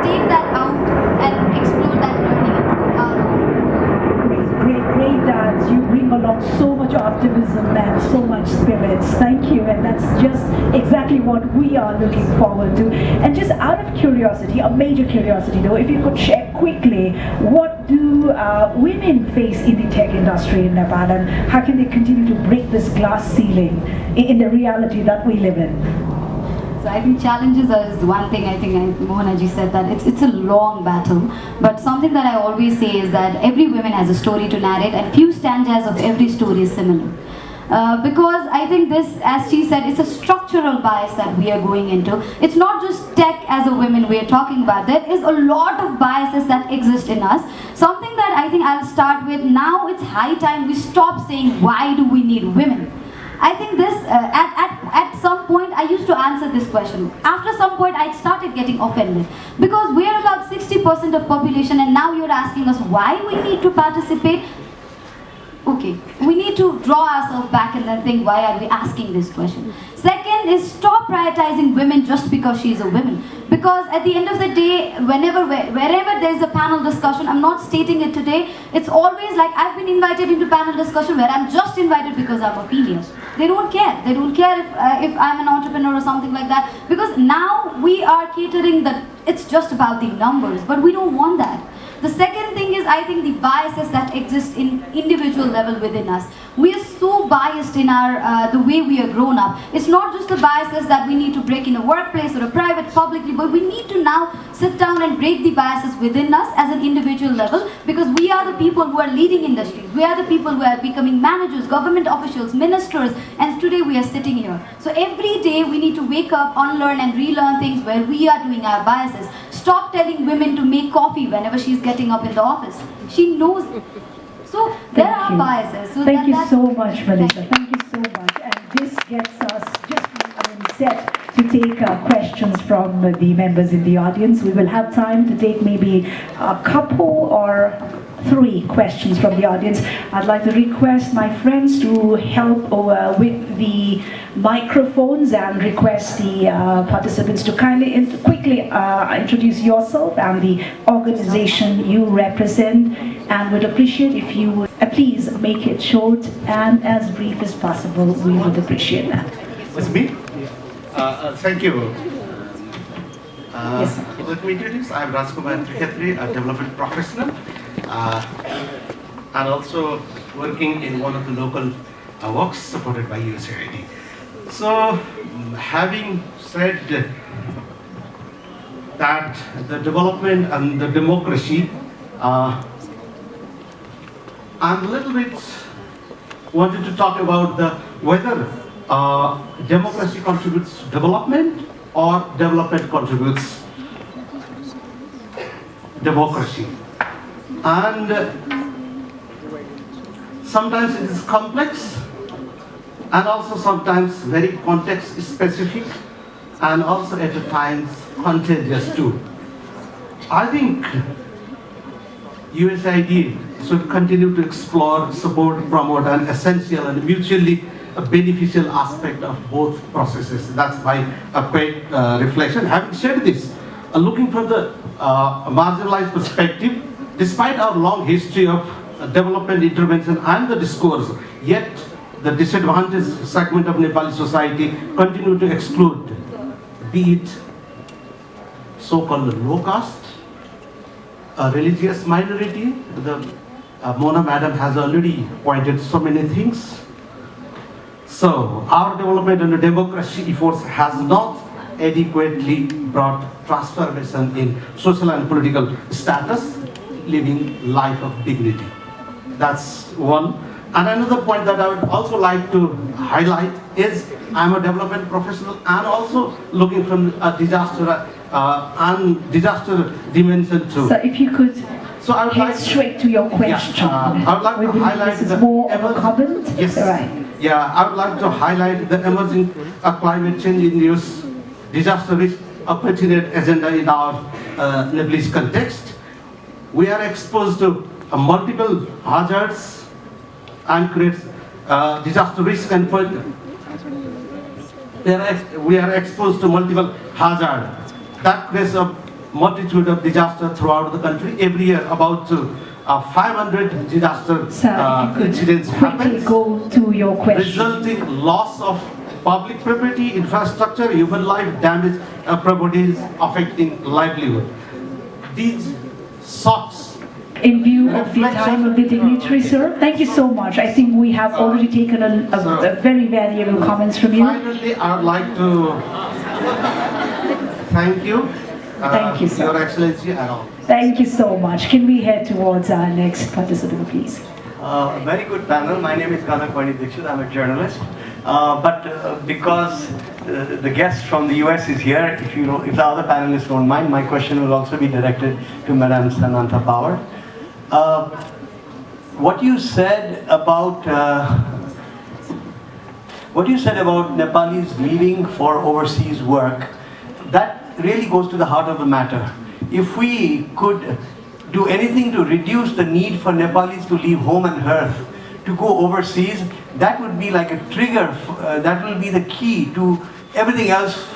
take that out and explore that learning into our own.
Great that you bring along so much optimism and so much spirits. Thank you, and that's just exactly what we are looking forward to. And just out of curiosity, a major curiosity though, if you could share quickly, what do women face in the tech industry in Nepal, and how can they continue to break this glass ceiling in the reality that we live in?
So I think challenges is one thing. I think Mohanaji said that it's a long battle. But something that I always say is that every woman has a story to narrate, and few stanzas of every story is similar. Because I think this, as she said, it's a structural bias that we are going into. It's not just tech as a women we are talking about. There is a lot of biases that exist in us. Something that I think I'll start with, now it's high time we stop saying, why do we need women? I think this, at some point, I used to answer this question. After some point, I started getting offended. Because we are about 60% of population, and now you're asking us why we need to participate. Okay, we need to draw ourselves back and then think, why are we asking this question? Second is stop prioritizing women just because she is a woman. Because at the end of the day, wherever there's a panel discussion, I'm not stating it today, it's always like I've been invited into panel discussion where I'm just invited because I'm a female. They don't care. They don't care if I'm an entrepreneur or something like that. Because now we are catering that it's just about the numbers, but we don't want that. The second thing is, I think, the biases that exist in individual level within us. We are so biased in our the way we are grown up. It's not just the biases that we need to break in a workplace or a private, publicly, but we need to now sit down and break the biases within us as an individual level, because we are the people who are leading industries. We are the people who are becoming managers, government officials, ministers, and today we are sitting here. So every day we need to wake up, unlearn and relearn things where we are doing our biases. Stop telling women to make coffee whenever she's getting up in the office. She knows it. So there are biases. So
Thank you so much, Melissa. Thank you so much. And this gets us just set to take questions from the members in the audience. We will have time to take maybe a couple or 3 questions from the audience. I'd like to request my friends to help with the microphones and request the participants to kindly quickly introduce yourself and the organization you represent, and would appreciate if you would please make it short and as brief as possible. We would appreciate that.
It's me? Thank you.
Yes, sir.
Let me introduce, I'm Rajkumar Trikhetri, a development professional, and also working in one of the local works supported by USAID. So, having said that the development and the democracy, I'm a little bit wanted to talk about whether democracy contributes to development or development contributes democracy. And sometimes it is complex, and also sometimes very context specific, and also at times contagious too. I think USAID should continue to explore, support, promote an essential and mutually beneficial aspect of both processes. That's my quick reflection. Having said this, looking from the marginalized perspective, despite our long history of development intervention and the discourse, yet the disadvantaged segment of Nepali society continue to exclude, be it so-called low caste, a religious minority. Mona madam has already pointed so many things. So our development and democracy efforts has not adequately brought transformation in social and political status, living life of dignity. That's one. And another point that I would also like to highlight is I'm a development professional and also looking from a disaster and disaster dimension too.
So if you could
head
like straight to your question.
Yeah, I would like to highlight
this is more of a comment.
Yes.
Right.
Yeah, I would like to highlight the emerging climate change-induced disaster risk opportunity agenda in our Nepalese context. We are exposed to multiple hazards and creates disaster risk, and we are exposed to multiple hazards that creates a multitude of disasters throughout the country. Every year, about 500 disaster incidents happen,
go to your question.
Resulting loss of public property, infrastructure, human life, damage properties, affecting livelihood. These shocks.
In view of the time of the dignitary, sir, thank you so much. I think we have already taken a very valuable comments from you.
Finally, I would like to Thank you.
Thank you, sir.
Your Excellency, and all.
Thank you so much. Can we head towards our next participant, please?
Very good panel. My name is Kanak Dixit. I'm a journalist. Because the guest from the US is here, if the other panelists don't mind, my question will also be directed to Madam Sananta Power. What you said about Nepalis leaving for overseas work, that really goes to the heart of the matter. If we could do anything to reduce the need for Nepalis to leave home and hearth to go overseas, that would be like a trigger, that will be the key to everything else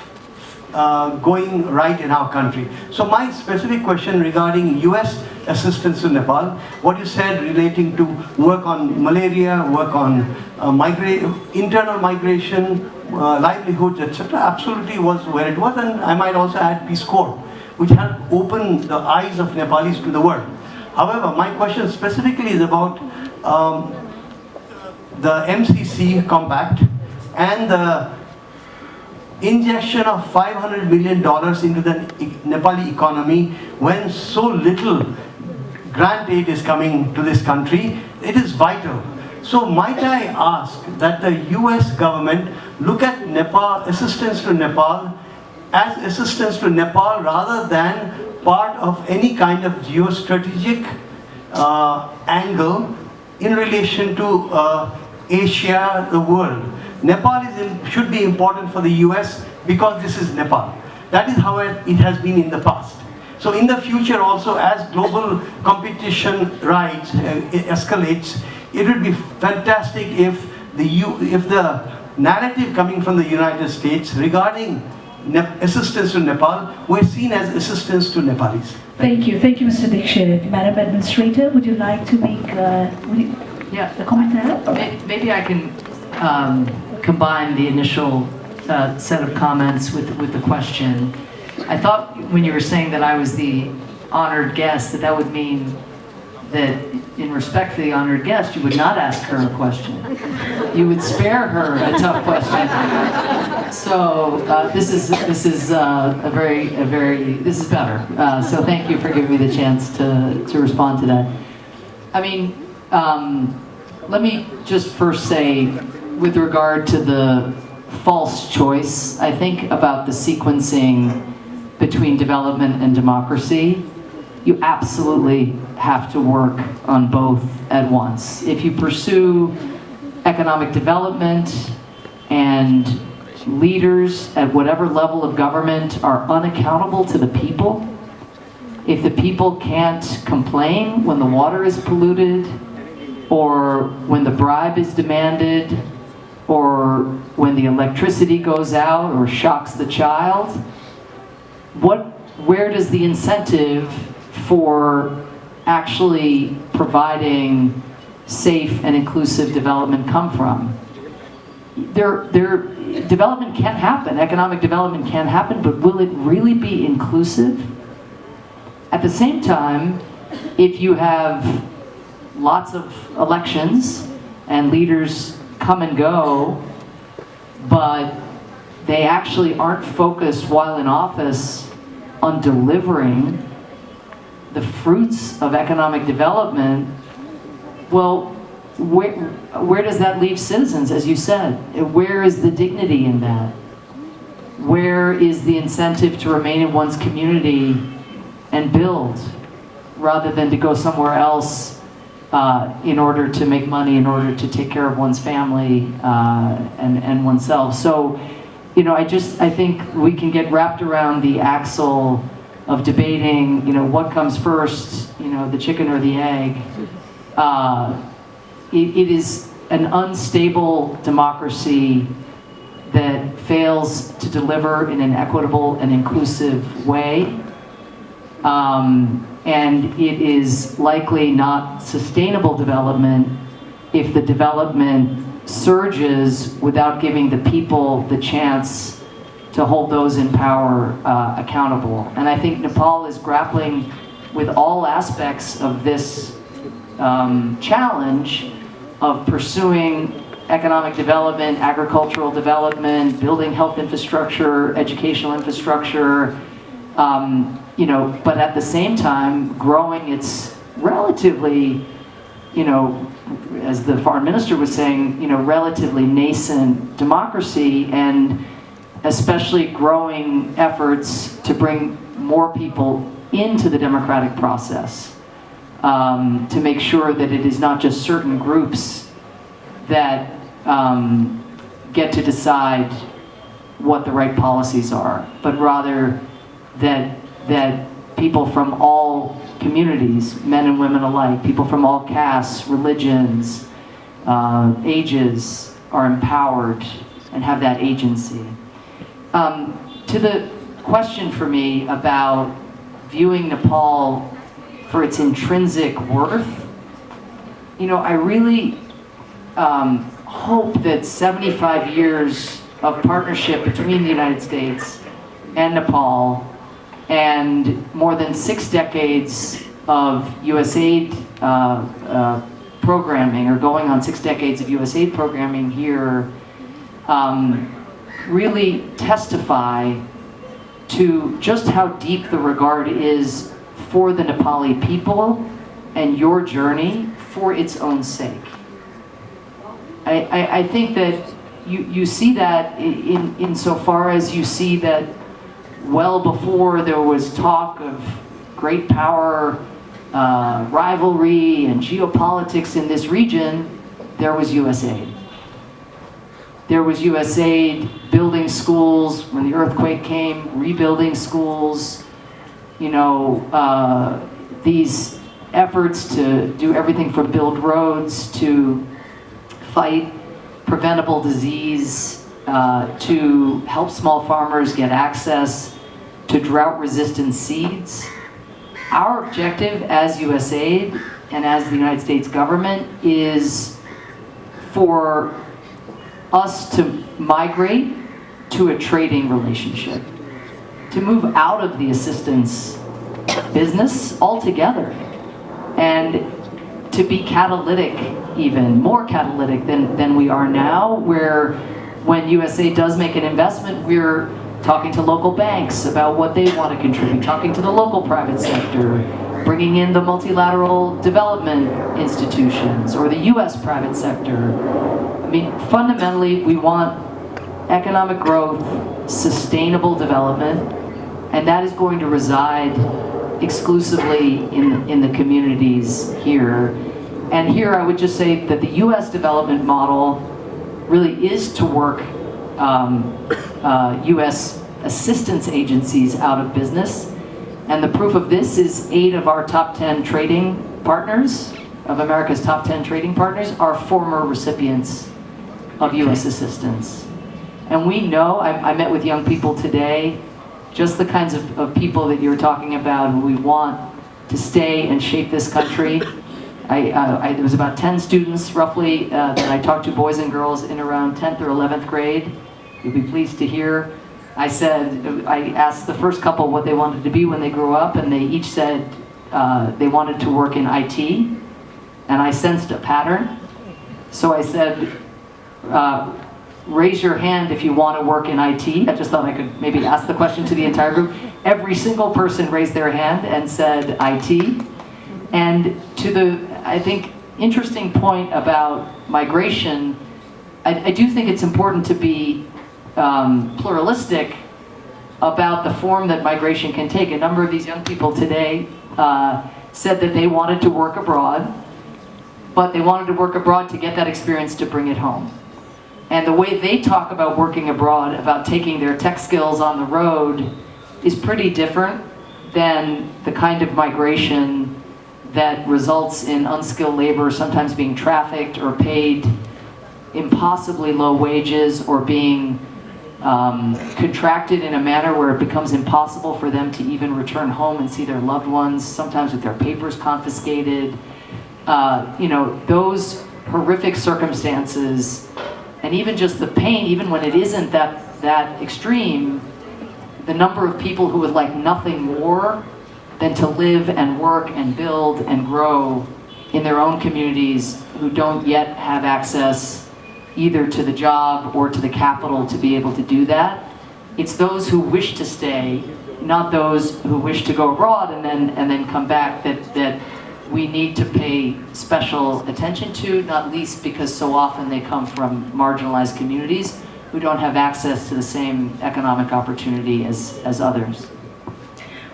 going right in our country. So my specific question regarding US assistance to Nepal, what you said relating to work on malaria, work on internal migration, livelihoods, etc., absolutely was where it was. And I might also add Peace Corps, which helped open the eyes of Nepalis to the world. However, my question specifically is about the MCC compact and the injection of $500 million into the Nepali economy when so little grant aid is coming to this country. It is vital. So might I ask that the US government look at Nepal, assistance to Nepal as assistance to Nepal rather than part of any kind of geostrategic angle in relation to Asia, the world. Nepal should be important for the US because this is Nepal. That is how it has been in the past. So in the future also, as global competition escalates, it would be fantastic if the narrative coming from the United States regarding assistance to Nepal were seen as assistance to Nepalis.
Thank you, Mr. Dixit. Madam Administrator, would you like to make a comment now?
Maybe I can combine the initial set of comments with the question. I thought when you were saying that I was the honored guest, that would mean that in respect for the honored guest, you would not ask her a question. You would spare her a tough question. So this is better. So thank you for giving me the chance to respond to that. I mean, let me just first say, with regard to the false choice, I think about the sequencing between development and democracy. You absolutely have to work on both at once. If you pursue economic development and leaders at whatever level of government are unaccountable to the people, if the people can't complain when the water is polluted, or when the bribe is demanded, or when the electricity goes out or shocks the child, where does the incentive for actually providing safe and inclusive development come from? Development can happen, economic development can happen, but will it really be inclusive? At the same time, if you have lots of elections and leaders come and go, but they actually aren't focused while in office on delivering the fruits of economic development, well, where does that leave citizens, as you said? Where is the dignity in that? Where is the incentive to remain in one's community and build, rather than to go somewhere else in order to make money, in order to take care of one's family and oneself? So, I think we can get wrapped around the axle of debating, what comes first, the chicken or the egg. It is an unstable democracy that fails to deliver in an equitable and inclusive way. And it is likely not sustainable development if the development surges without giving the people the chance to hold those in power accountable. And I think Nepal is grappling with all aspects of this challenge of pursuing economic development, agricultural development, building health infrastructure, educational infrastructure, you know, but at the same time growing its relatively, you know, as the foreign minister was saying, you know, relatively nascent democracy, and especially growing efforts to bring more people into the democratic process, to make sure that it is not just certain groups that get to decide what the right policies are, but rather that people from all communities, men and women alike, people from all castes, religions, ages, are empowered and have that agency. To the question for me about viewing Nepal for its intrinsic worth, you know, I really hope that 75 years of partnership between the United States and Nepal, and more than 6 decades of USAID programming, or going on 6 decades of USAID programming here, really testify to just how deep the regard is for the Nepali people and your journey for its own sake. I think that you see that insofar as you see that well before there was talk of great power, rivalry, and geopolitics in this region, there was USAID. There was USAID building schools when the earthquake came, rebuilding schools, you know, these efforts to do everything from build roads to fight preventable disease, to help small farmers get access to drought-resistant seeds. Our objective as USAID and as the United States government is for us to migrate to a trading relationship, to move out of the assistance business altogether, and to be catalytic, even more catalytic than we are now, where when USAID does make an investment, we're talking to local banks about what they want to contribute, talking to the local private sector, bringing in the multilateral development institutions or the US private sector. I mean, fundamentally, we want economic growth, sustainable development, and that is going to reside exclusively in the communities here. And here I would just say that the US development model really is to work US assistance agencies out of business. And the proof of this is 8 of our top 10 trading partners, of America's top 10 trading partners, are former recipients of US assistance. And we know, I met with young people today, just the kinds of people that you're talking about who we want to stay and shape this country. There was about 10 students roughly that I talked to, boys and girls, in around 10th or 11th grade. You'll be pleased to hear. I asked the first couple what they wanted to be when they grew up, and they each said they wanted to work in IT, and I sensed a pattern. So I said, raise your hand if you want to work in IT. I just thought I could maybe ask the question to the entire group. Every single person raised their hand and said IT. And to the, I think, interesting point about migration, I do think it's important to be pluralistic about the form that migration can take. A number of these young people today said that they wanted to work abroad, but they wanted to work abroad to get that experience to bring it home. And the way they talk about working abroad, about taking their tech skills on the road, is pretty different than the kind of migration that results in unskilled labor sometimes being trafficked or paid impossibly low wages, or being contracted in a manner where it becomes impossible for them to even return home and see their loved ones, sometimes with their papers confiscated. You know, those horrific circumstances, and even just the pain, even when it isn't that extreme, the number of people who would like nothing more than to live and work and build and grow in their own communities, who don't yet have access either to the job or to the capital to be able to do that. It's those who wish to stay, not those who wish to go abroad and then come back, that we need to pay special attention to, not least because so often they come from marginalized communities who don't have access to the same economic opportunity as others.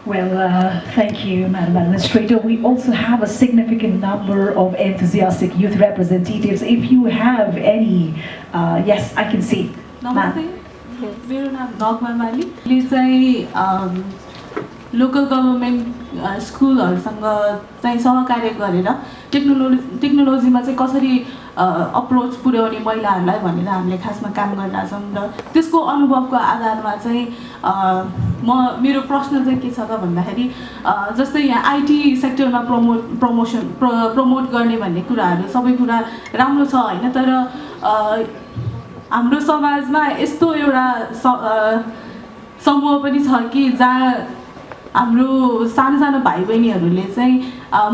Well, thank you, Madam Administrator. We also have a significant number of enthusiastic youth representatives. If you have any, yes, I can see.
Namaste. मेरो नाम नगमा मालीले चाहिँ local government स्कुलहरुसँग चाहिँ सहकार्य गरेर टेक्नोलोजीमा चाहिँ कसरी approach पुर्याउने महिलाहरूलाई भनेर हामीले खासमा काम गरिरहेका छौँ र त्यसको अनुभवको आधारमा चाहिँ मेरो प्रश्न चाहिँ के छ त भन्दाखेरि जस्तै यहाँ आईटी सेक्टरमा प्रमोट गर्ने भन्ने कुराहरू सबै कुरा राम्रो छ हैन, तर हाम्रो समाजमा यस्तो एउटा समूह पनि छ कि जहाँ हाम्रो सानो सानो भाइ बहिनीहरूले चाहिँ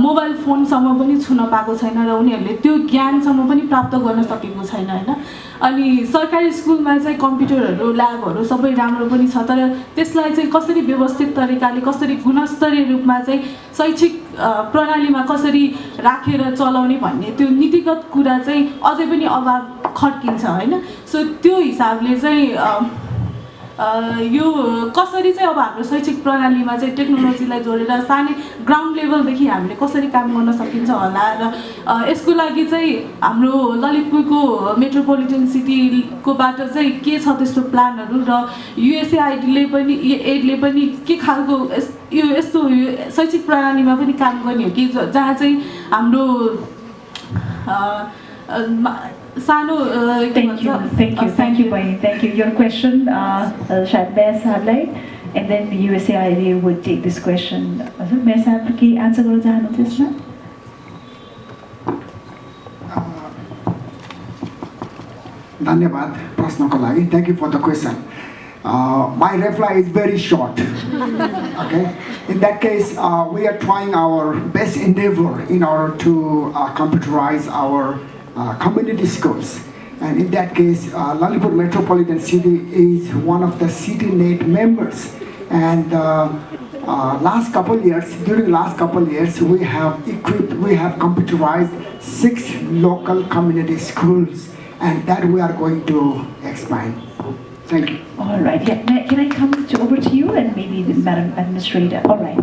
मोबाइल फोनसम्म पनि छुन पाएको छैन र उनीहरूले त्यो ज्ञानसम्म पनि प्राप्त गर्न सकेको छैन हैन। अनि सरकारी स्कुलमा चाहिँ कम्प्युटरहरू ल्याबहरू सबै राम्रो पनि छ, तर त्यसलाई चाहिँ कसरी व्यवस्थित तरिकाले कसरी गुणस्तरीय रूपमा चाहिँ शैक्षिक प्रणालीमा कसरी राखेर चलाउने भन्ने त्यो नीतिगत कुरा चाहिँ अझै पनि अभाव खड्किन्छ हैन। सो त्यो हिसाबले चाहिँ यो कसरी चाहिँ अब हाम्रो शैक्षिक प्रणालीमा चाहिँ टेक्नोलोजीलाई जोडेर सानै ग्राउन्ड लेभलदेखि हामीले कसरी काम गर्न सकिन्छ होला र यसको लागि चाहिँ हाम्रो ललितपुरको मेट्रोपोलिटन सिटीकोबाट चाहिँ के छ त्यस्तो प्लानहरू र युएसएआईडीले पनि के खालको यो यस्तो शैक्षिक प्रणालीमा पनि काम गर्ने हो कि जहाँ चाहिँ हाम्रो
Thank you, Bhai. Thank you. Your question, Shad Mayor Sahabलाई, and then the USAID would take this question. Mayor Sahab की answer करो चाहनु थियो इसमें?
धन्यवाद प्रश्नको लागि. Thank you for the question. My reply is very short. Okay. In that case, we are trying our best endeavor in order to computerize our community schools, and in that case, Lalitpur Metropolitan City is one of the CityNet members. And during last couple years, we have computerized 6 local community schools, and that we are going to expand. Thank you.
All right. Yeah. Can I come over to you and maybe the Madam Administrator? All right.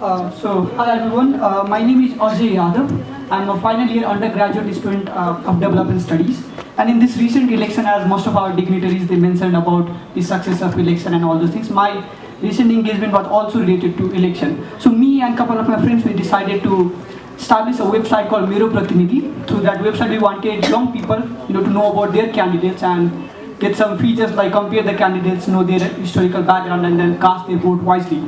Hi everyone. My name is Ajay Yadav. I'm a final year undergraduate student of development studies. And in this recent election, as most of our dignitaries, they mentioned about the success of election and all those things, my recent engagement was also related to election. So me and a couple of my friends, we decided to establish a website called Mero Pratinidhi. Through that website, we wanted young people, to know about their candidates and get some features like compare the candidates, know their historical background, and then cast their vote wisely.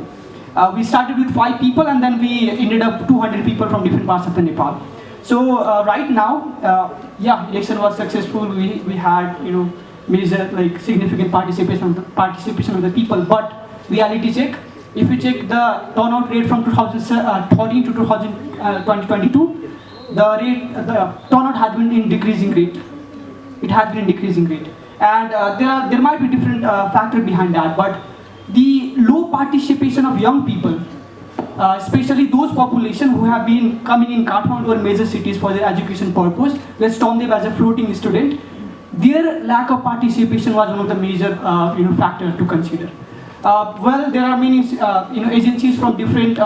We started with 5 people, and then we ended up 200 people from different parts of the Nepal. So right now, election was successful. We had major significant participation of the people. But reality check, if you check the turnout rate from 2013 to 2022, the turnout has been in decreasing rate. It has been in decreasing rate, and there might be different factors behind that, but the low participation of young people, especially those population who have been coming in Kathmandu or major cities for their education purpose, let's term them as a floating student, their lack of participation was one of the major factor to consider. Well, there are many agencies from different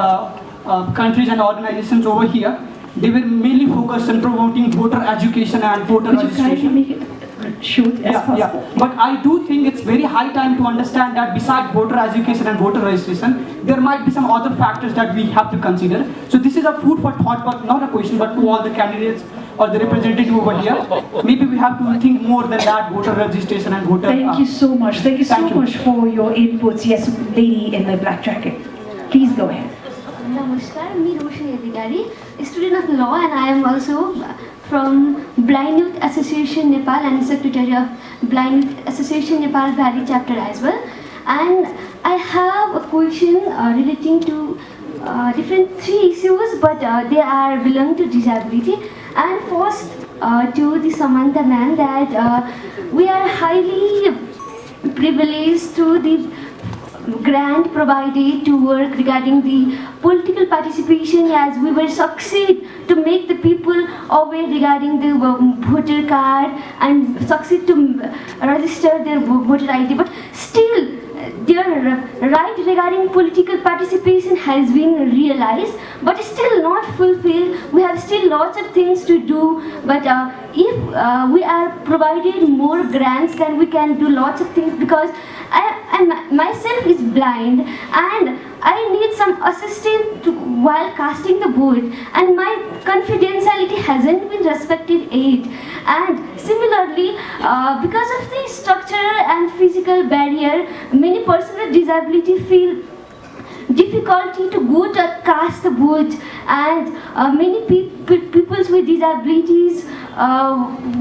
countries and organizations over here. They were mainly focused on promoting voter education and voter registration. But I do think it's very high time to understand that besides voter education and voter registration, there might be some other factors that we have to consider. So this is a food for thought, but not a question, but to all the candidates or the representative over here. Maybe we have to think more than that, voter registration and voter...
Thank you so much. Thank you so much for your inputs. Yes, lady in the black jacket. Please go ahead.
Namaskar, I'm Roshni Adhikari, a student of law, and I am also from Blind Youth Association Nepal and Secretary of Blind Youth Association Nepal Valley Chapter as well. And I have a question relating to different 3 issues, but they are belong to disability. And first to the Samantha ma'am that we are highly privileged through the grant provided to work regarding the political participation, as we will succeed to make the people aware regarding the voter card and succeed to register their voter ID. But still, their right regarding political participation has been realized, but still not fulfilled. We have still lots of things to do, but if we are provided more grants, then we can do lots of things, because I myself is blind and I need some assistance while casting the vote, and my confidentiality hasn't been respected yet. And similarly, because of the structural and physical barrier, many persons with disability feel difficulty to go to cast the vote, and many people with disabilities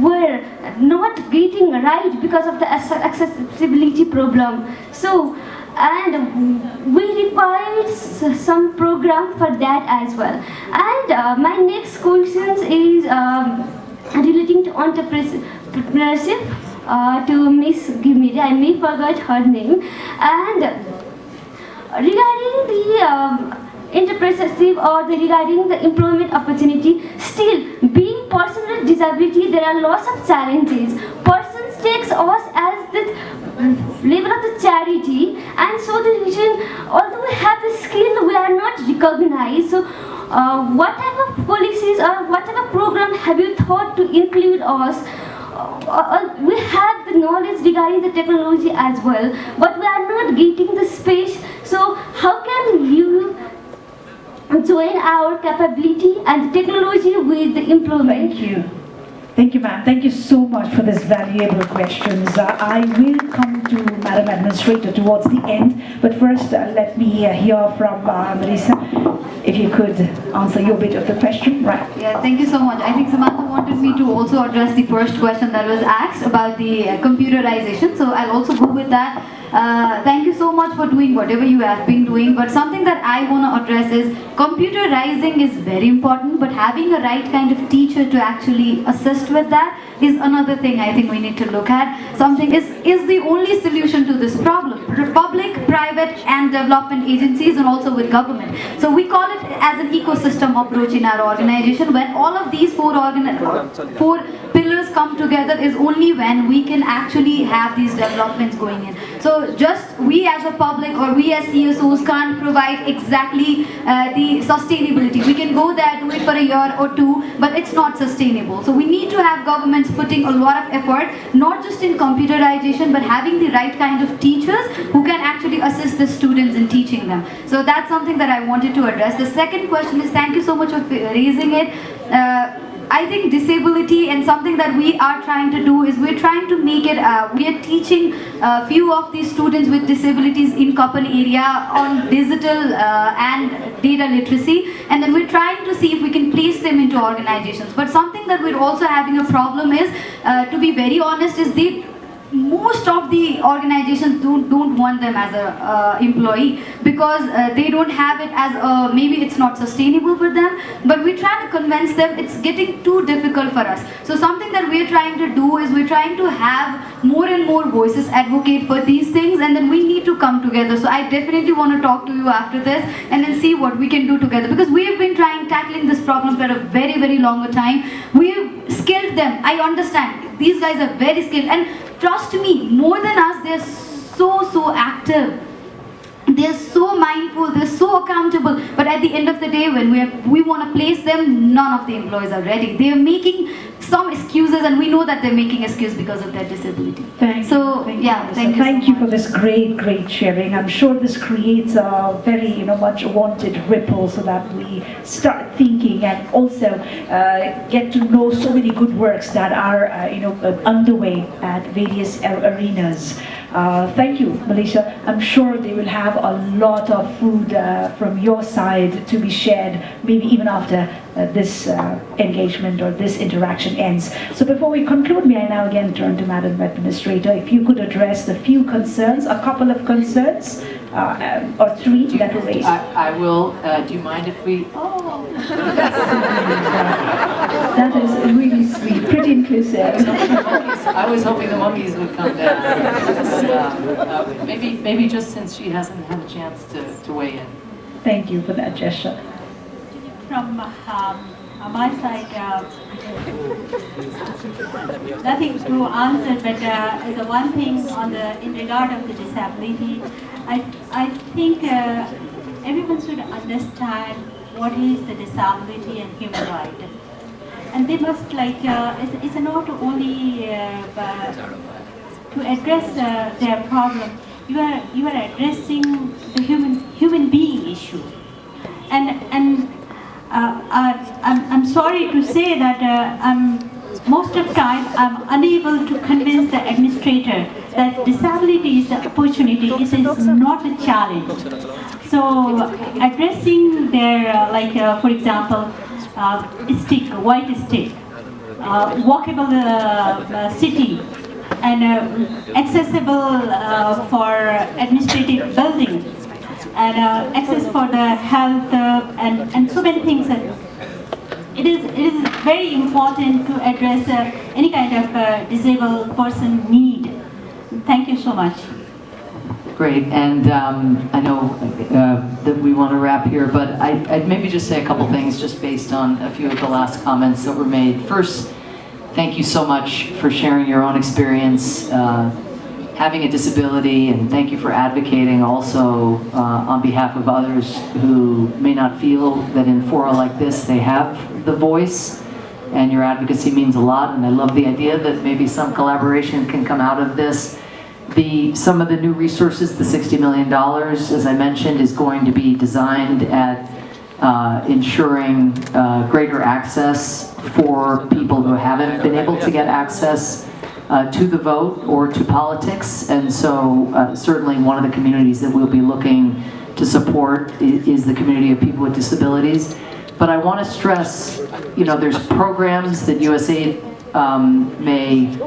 were not getting right because of the accessibility problem. So, and we required some program for that as well. And my next question is relating to entrepreneurship to Miss Gimiri. I may forget her name. And regarding the entrepreneurship or regarding the employment opportunity, still being person with disability, there are lots of challenges. Persons takes us as the level of the charity, and so the reason, although we have the skill, we are not recognized. So what type of policies or what type of program have you thought to include us? We have the knowledge regarding the technology as well, but we are not getting the space. So how can you join our capability and technology with the employment?
Thank you. Thank you, ma'am. Thank you so much for these valuable questions. I will come to Madam Administrator towards the end, but first let me hear from Marisa, if you could answer your bit of the question. Right.
Yeah, thank you so much. I think Samantha wanted me to also address the first question that was asked about the computerization, so I'll also go with that. Thank you so much for doing whatever you have been doing, but something that I want to address is computerizing is very important, but having a right kind of teacher to actually assist with that is another thing I think we need to look at. Something is the only solution to this problem. Public, private and development agencies, and also with government. So we call it as an ecosystem approach in our organization. When all of these four pillars come together is only when we can actually have these developments going in. So just we as a public or we as CSOs can't provide exactly the sustainability. We can go there, do it for a year or two, but it's not sustainable. So we need to have governments putting a lot of effort, not just in computerization, but having the right kind of teachers who can actually assist the students in teaching them. So that's something that I wanted to address. The second question is, thank you so much for raising it. I think disability and something that we are trying to do is we're trying to make it, we are teaching a few of these students with disabilities in Kapan area on digital and data literacy, and then we're trying to see if we can place them into organizations. But something that we're also having a problem is, to be very honest, is most of the organizations don't want them as a employee, because they don't have it as a, maybe it's not sustainable for them, but we're trying to convince them it's getting too difficult for us. So something that we're trying to do is we're trying to have more and more voices advocate for these things, and then we need to come together. So I definitely want to talk to you after this and then see what we can do together, because we've been tackling this problem for a very, very long time. We've skilled them. I understand these guys are very skilled, and trust me, more than us, they're so active. They're so mindful, they're so accountable, but at the end of the day, when we want to place them, none of the employees are ready. They're making some excuses, and we know that they're making excuses because of their disability.
Thank you for this great sharing. I'm sure this creates a very much wanted ripple, so that we start thinking and also get to know so many good works that are underway at various arenas. Thank you, Malaysia. I'm sure they will have a lot of food from your side to be shared, maybe even after this engagement or this interaction ends. So before we conclude, may I now again turn to Madam Administrator, if you could address the few concerns, a couple of concerns or three that were raised.
I will. Do you mind if we? Oh.
That is really sweet, pretty inclusive.
I was hoping the monkeys would come down. Maybe just since she hasn't had a chance to weigh in.
Thank you for that gesture.
From my side, nothing to answer, but the one thing in regard of the disability, I think everyone should understand what is the disability and human right. And they must it's not only to address their problem, you are addressing the human being issue. And I'm sorry to say that most of the time I'm unable to convince the administrator that disability is the opportunity, it is not a challenge. So addressing their, for example, white stick, walkable city, and accessible for administrative building, and access for the health, and so many things. It is very important to address any kind of disabled person need. Thank you so much.
Great, and I know that we want to wrap here, but I'd maybe just say a couple things just based on a few of the last comments that were made. First, thank you so much for sharing your own experience having a disability, and thank you for advocating also on behalf of others who may not feel that in fora like this they have the voice, and your advocacy means a lot, and I love the idea that maybe some collaboration can come out of this. Some of the new resources, the $60 million, as I mentioned, is going to be designed at ensuring greater access for people who haven't been able to get access to the vote or to politics, and so certainly one of the communities that we'll be looking to support is the community of people with disabilities. But I want to stress, there's programs that USAID may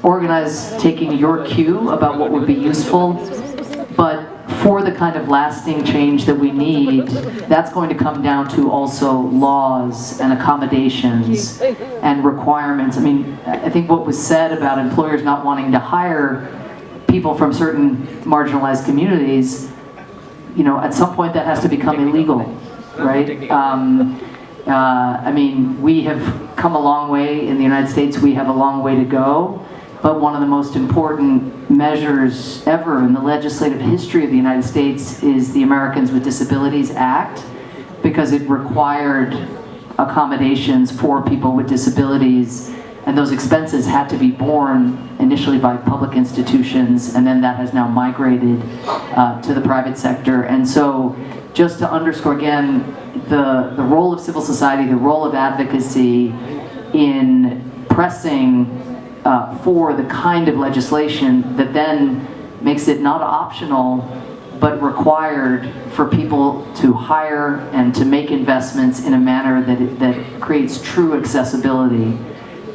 organize taking your cue about what would be useful, but for the kind of lasting change that we need, that's going to come down to also laws and accommodations and requirements. I mean, I think what was said about employers not wanting to hire people from certain marginalized communities, at some point that has to become illegal, right? I mean, we have come a long way in the United States. We have a long way to go. But one of the most important measures ever in the legislative history of the United States is the Americans with Disabilities Act, because it required accommodations for people with disabilities, and those expenses had to be borne initially by public institutions, and then that has now migrated to the private sector. And so just to underscore again, the role of civil society, the role of advocacy in pressing for the kind of legislation that then makes it not optional, but required for people to hire and to make investments in a manner that creates true accessibility.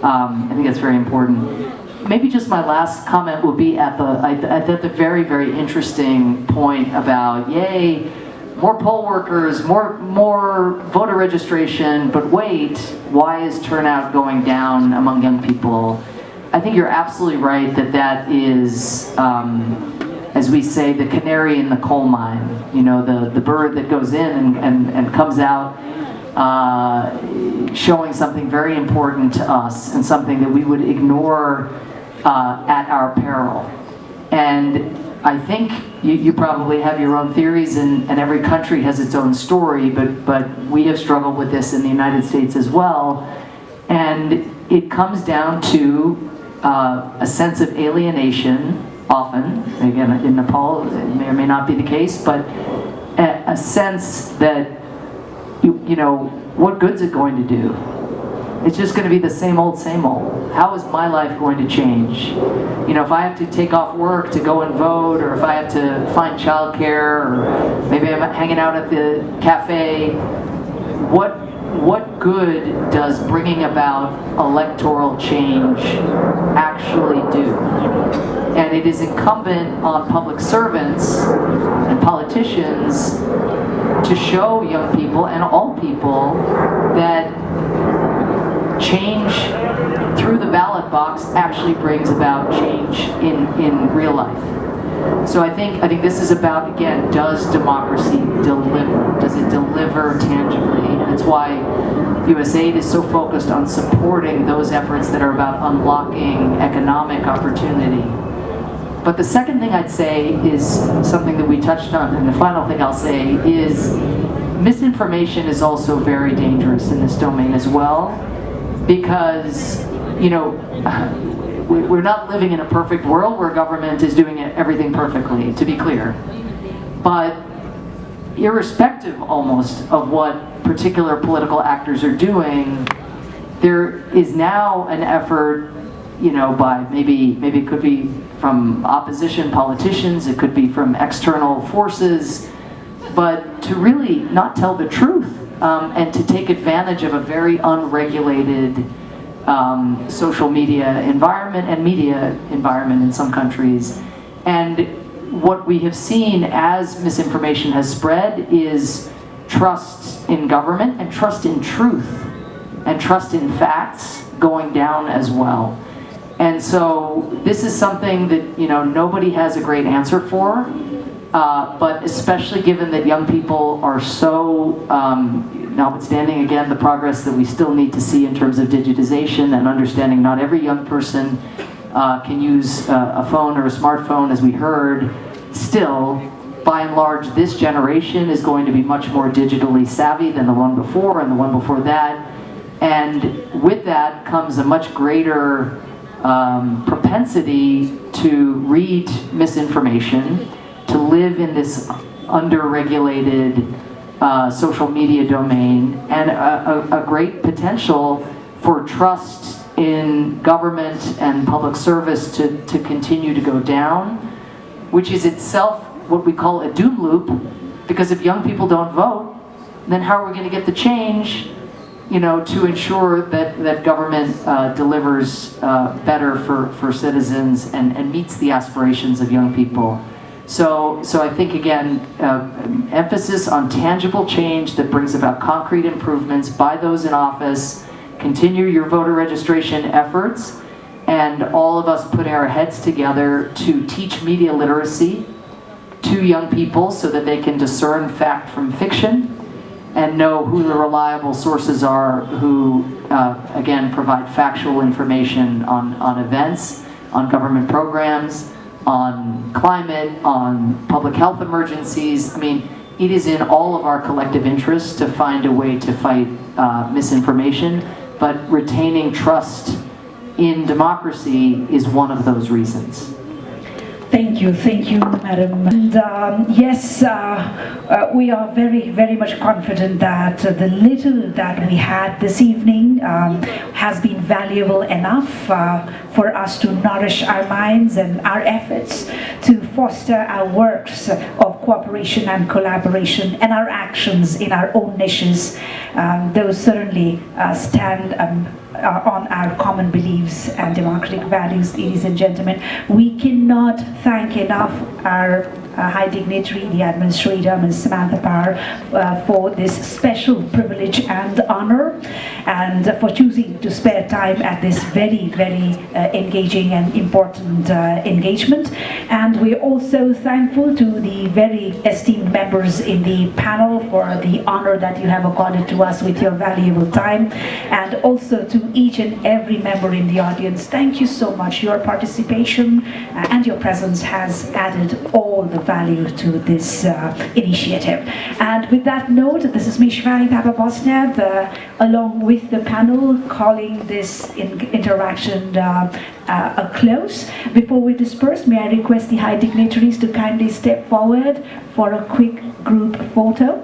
I think that's very important. Maybe just my last comment would be at the very, very interesting point about, yay, more poll workers, more voter registration, but wait, why is turnout going down among young people? I think you're absolutely right that is, as we say, the canary in the coal mine. The bird that goes in and comes out showing something very important to us and something that we would ignore at our peril. And I think you probably have your own theories, and every country has its own story, but we have struggled with this in the United States as well. And it comes down to a sense of alienation, often. Again, in Nepal, it may or may not be the case, but a sense that, what good's it going to do? It's just going to be the same old, same old. How is my life going to change? If I have to take off work to go and vote, or if I have to find childcare, or maybe I'm hanging out at the cafe, what good does bringing about electoral change actually do? And it is incumbent on public servants and politicians to show young people and all people that change through the ballot box actually brings about change in real life. So I think this is about, again, does democracy deliver? Does it deliver tangibly? And it's why USAID is so focused on supporting those efforts that are about unlocking economic opportunity. But the second thing I'd say is something that we touched on, and the final thing I'll say is misinformation is also very dangerous in this domain as well, because, you know, we're not living in a perfect world where government is doing everything perfectly, to be clear. But irrespective almost of what particular political actors are doing, there is now an effort, you know, by maybe it could be from opposition politicians, it could be from external forces, but to really not tell the truth and to take advantage of a very unregulated social media environment and media environment in some countries. And what we have seen as misinformation has spread is trust in government and trust in truth and trust in facts going down as well. And so this is something that, you know, nobody has a great answer for, but especially given that young people are so, notwithstanding again the progress that we still need to see in terms of digitization and understanding not every young person can use a phone or a smartphone, as we heard, still, by and large, this generation is going to be much more digitally savvy than the one before and the one before that. And with that comes a much greater propensity to read misinformation, to live in this under-regulated social media domain, and a great potential for trust in government and public service to continue to go down, which is itself what we call a doom loop, because if young people don't vote, then how are we going to get the change, you know, to ensure that government delivers better for citizens and meets the aspirations of young people. So I think, again, emphasis on tangible change that brings about concrete improvements by those in office, continue your voter registration efforts, and all of us putting our heads together to teach media literacy to young people so that they can discern fact from fiction and know who the reliable sources are who, again, provide factual information on events, on government programs, on climate, on public health emergencies. I mean, it is in all of our collective interests to find a way to fight misinformation, but retaining trust in democracy is one of those reasons.
Thank you, Madam. And yes, we are very, very much confident that the little that we had this evening has been valuable enough for us to nourish our minds and our efforts to foster our works of cooperation and collaboration and our actions in our own niches. Those certainly stand on our common beliefs and democratic values, ladies and gentlemen. We cannot thank enough our high dignitary, the administrator, Ms. Samantha Power, for this special privilege and honor, and for choosing to spare time at this very, very engaging and important engagement. And we're also thankful to the very esteemed members in the panel for the honor that you have accorded to us with your valuable time, and also to each and every member in the audience. Thank you so much. Your participation and your presence has added all the value to this initiative. And with that note, this is me, Shivani Thapa-Bosnev, along with the panel, calling this interaction a close. Before we disperse, may I request the high dignitaries to kindly step forward for a quick group photo.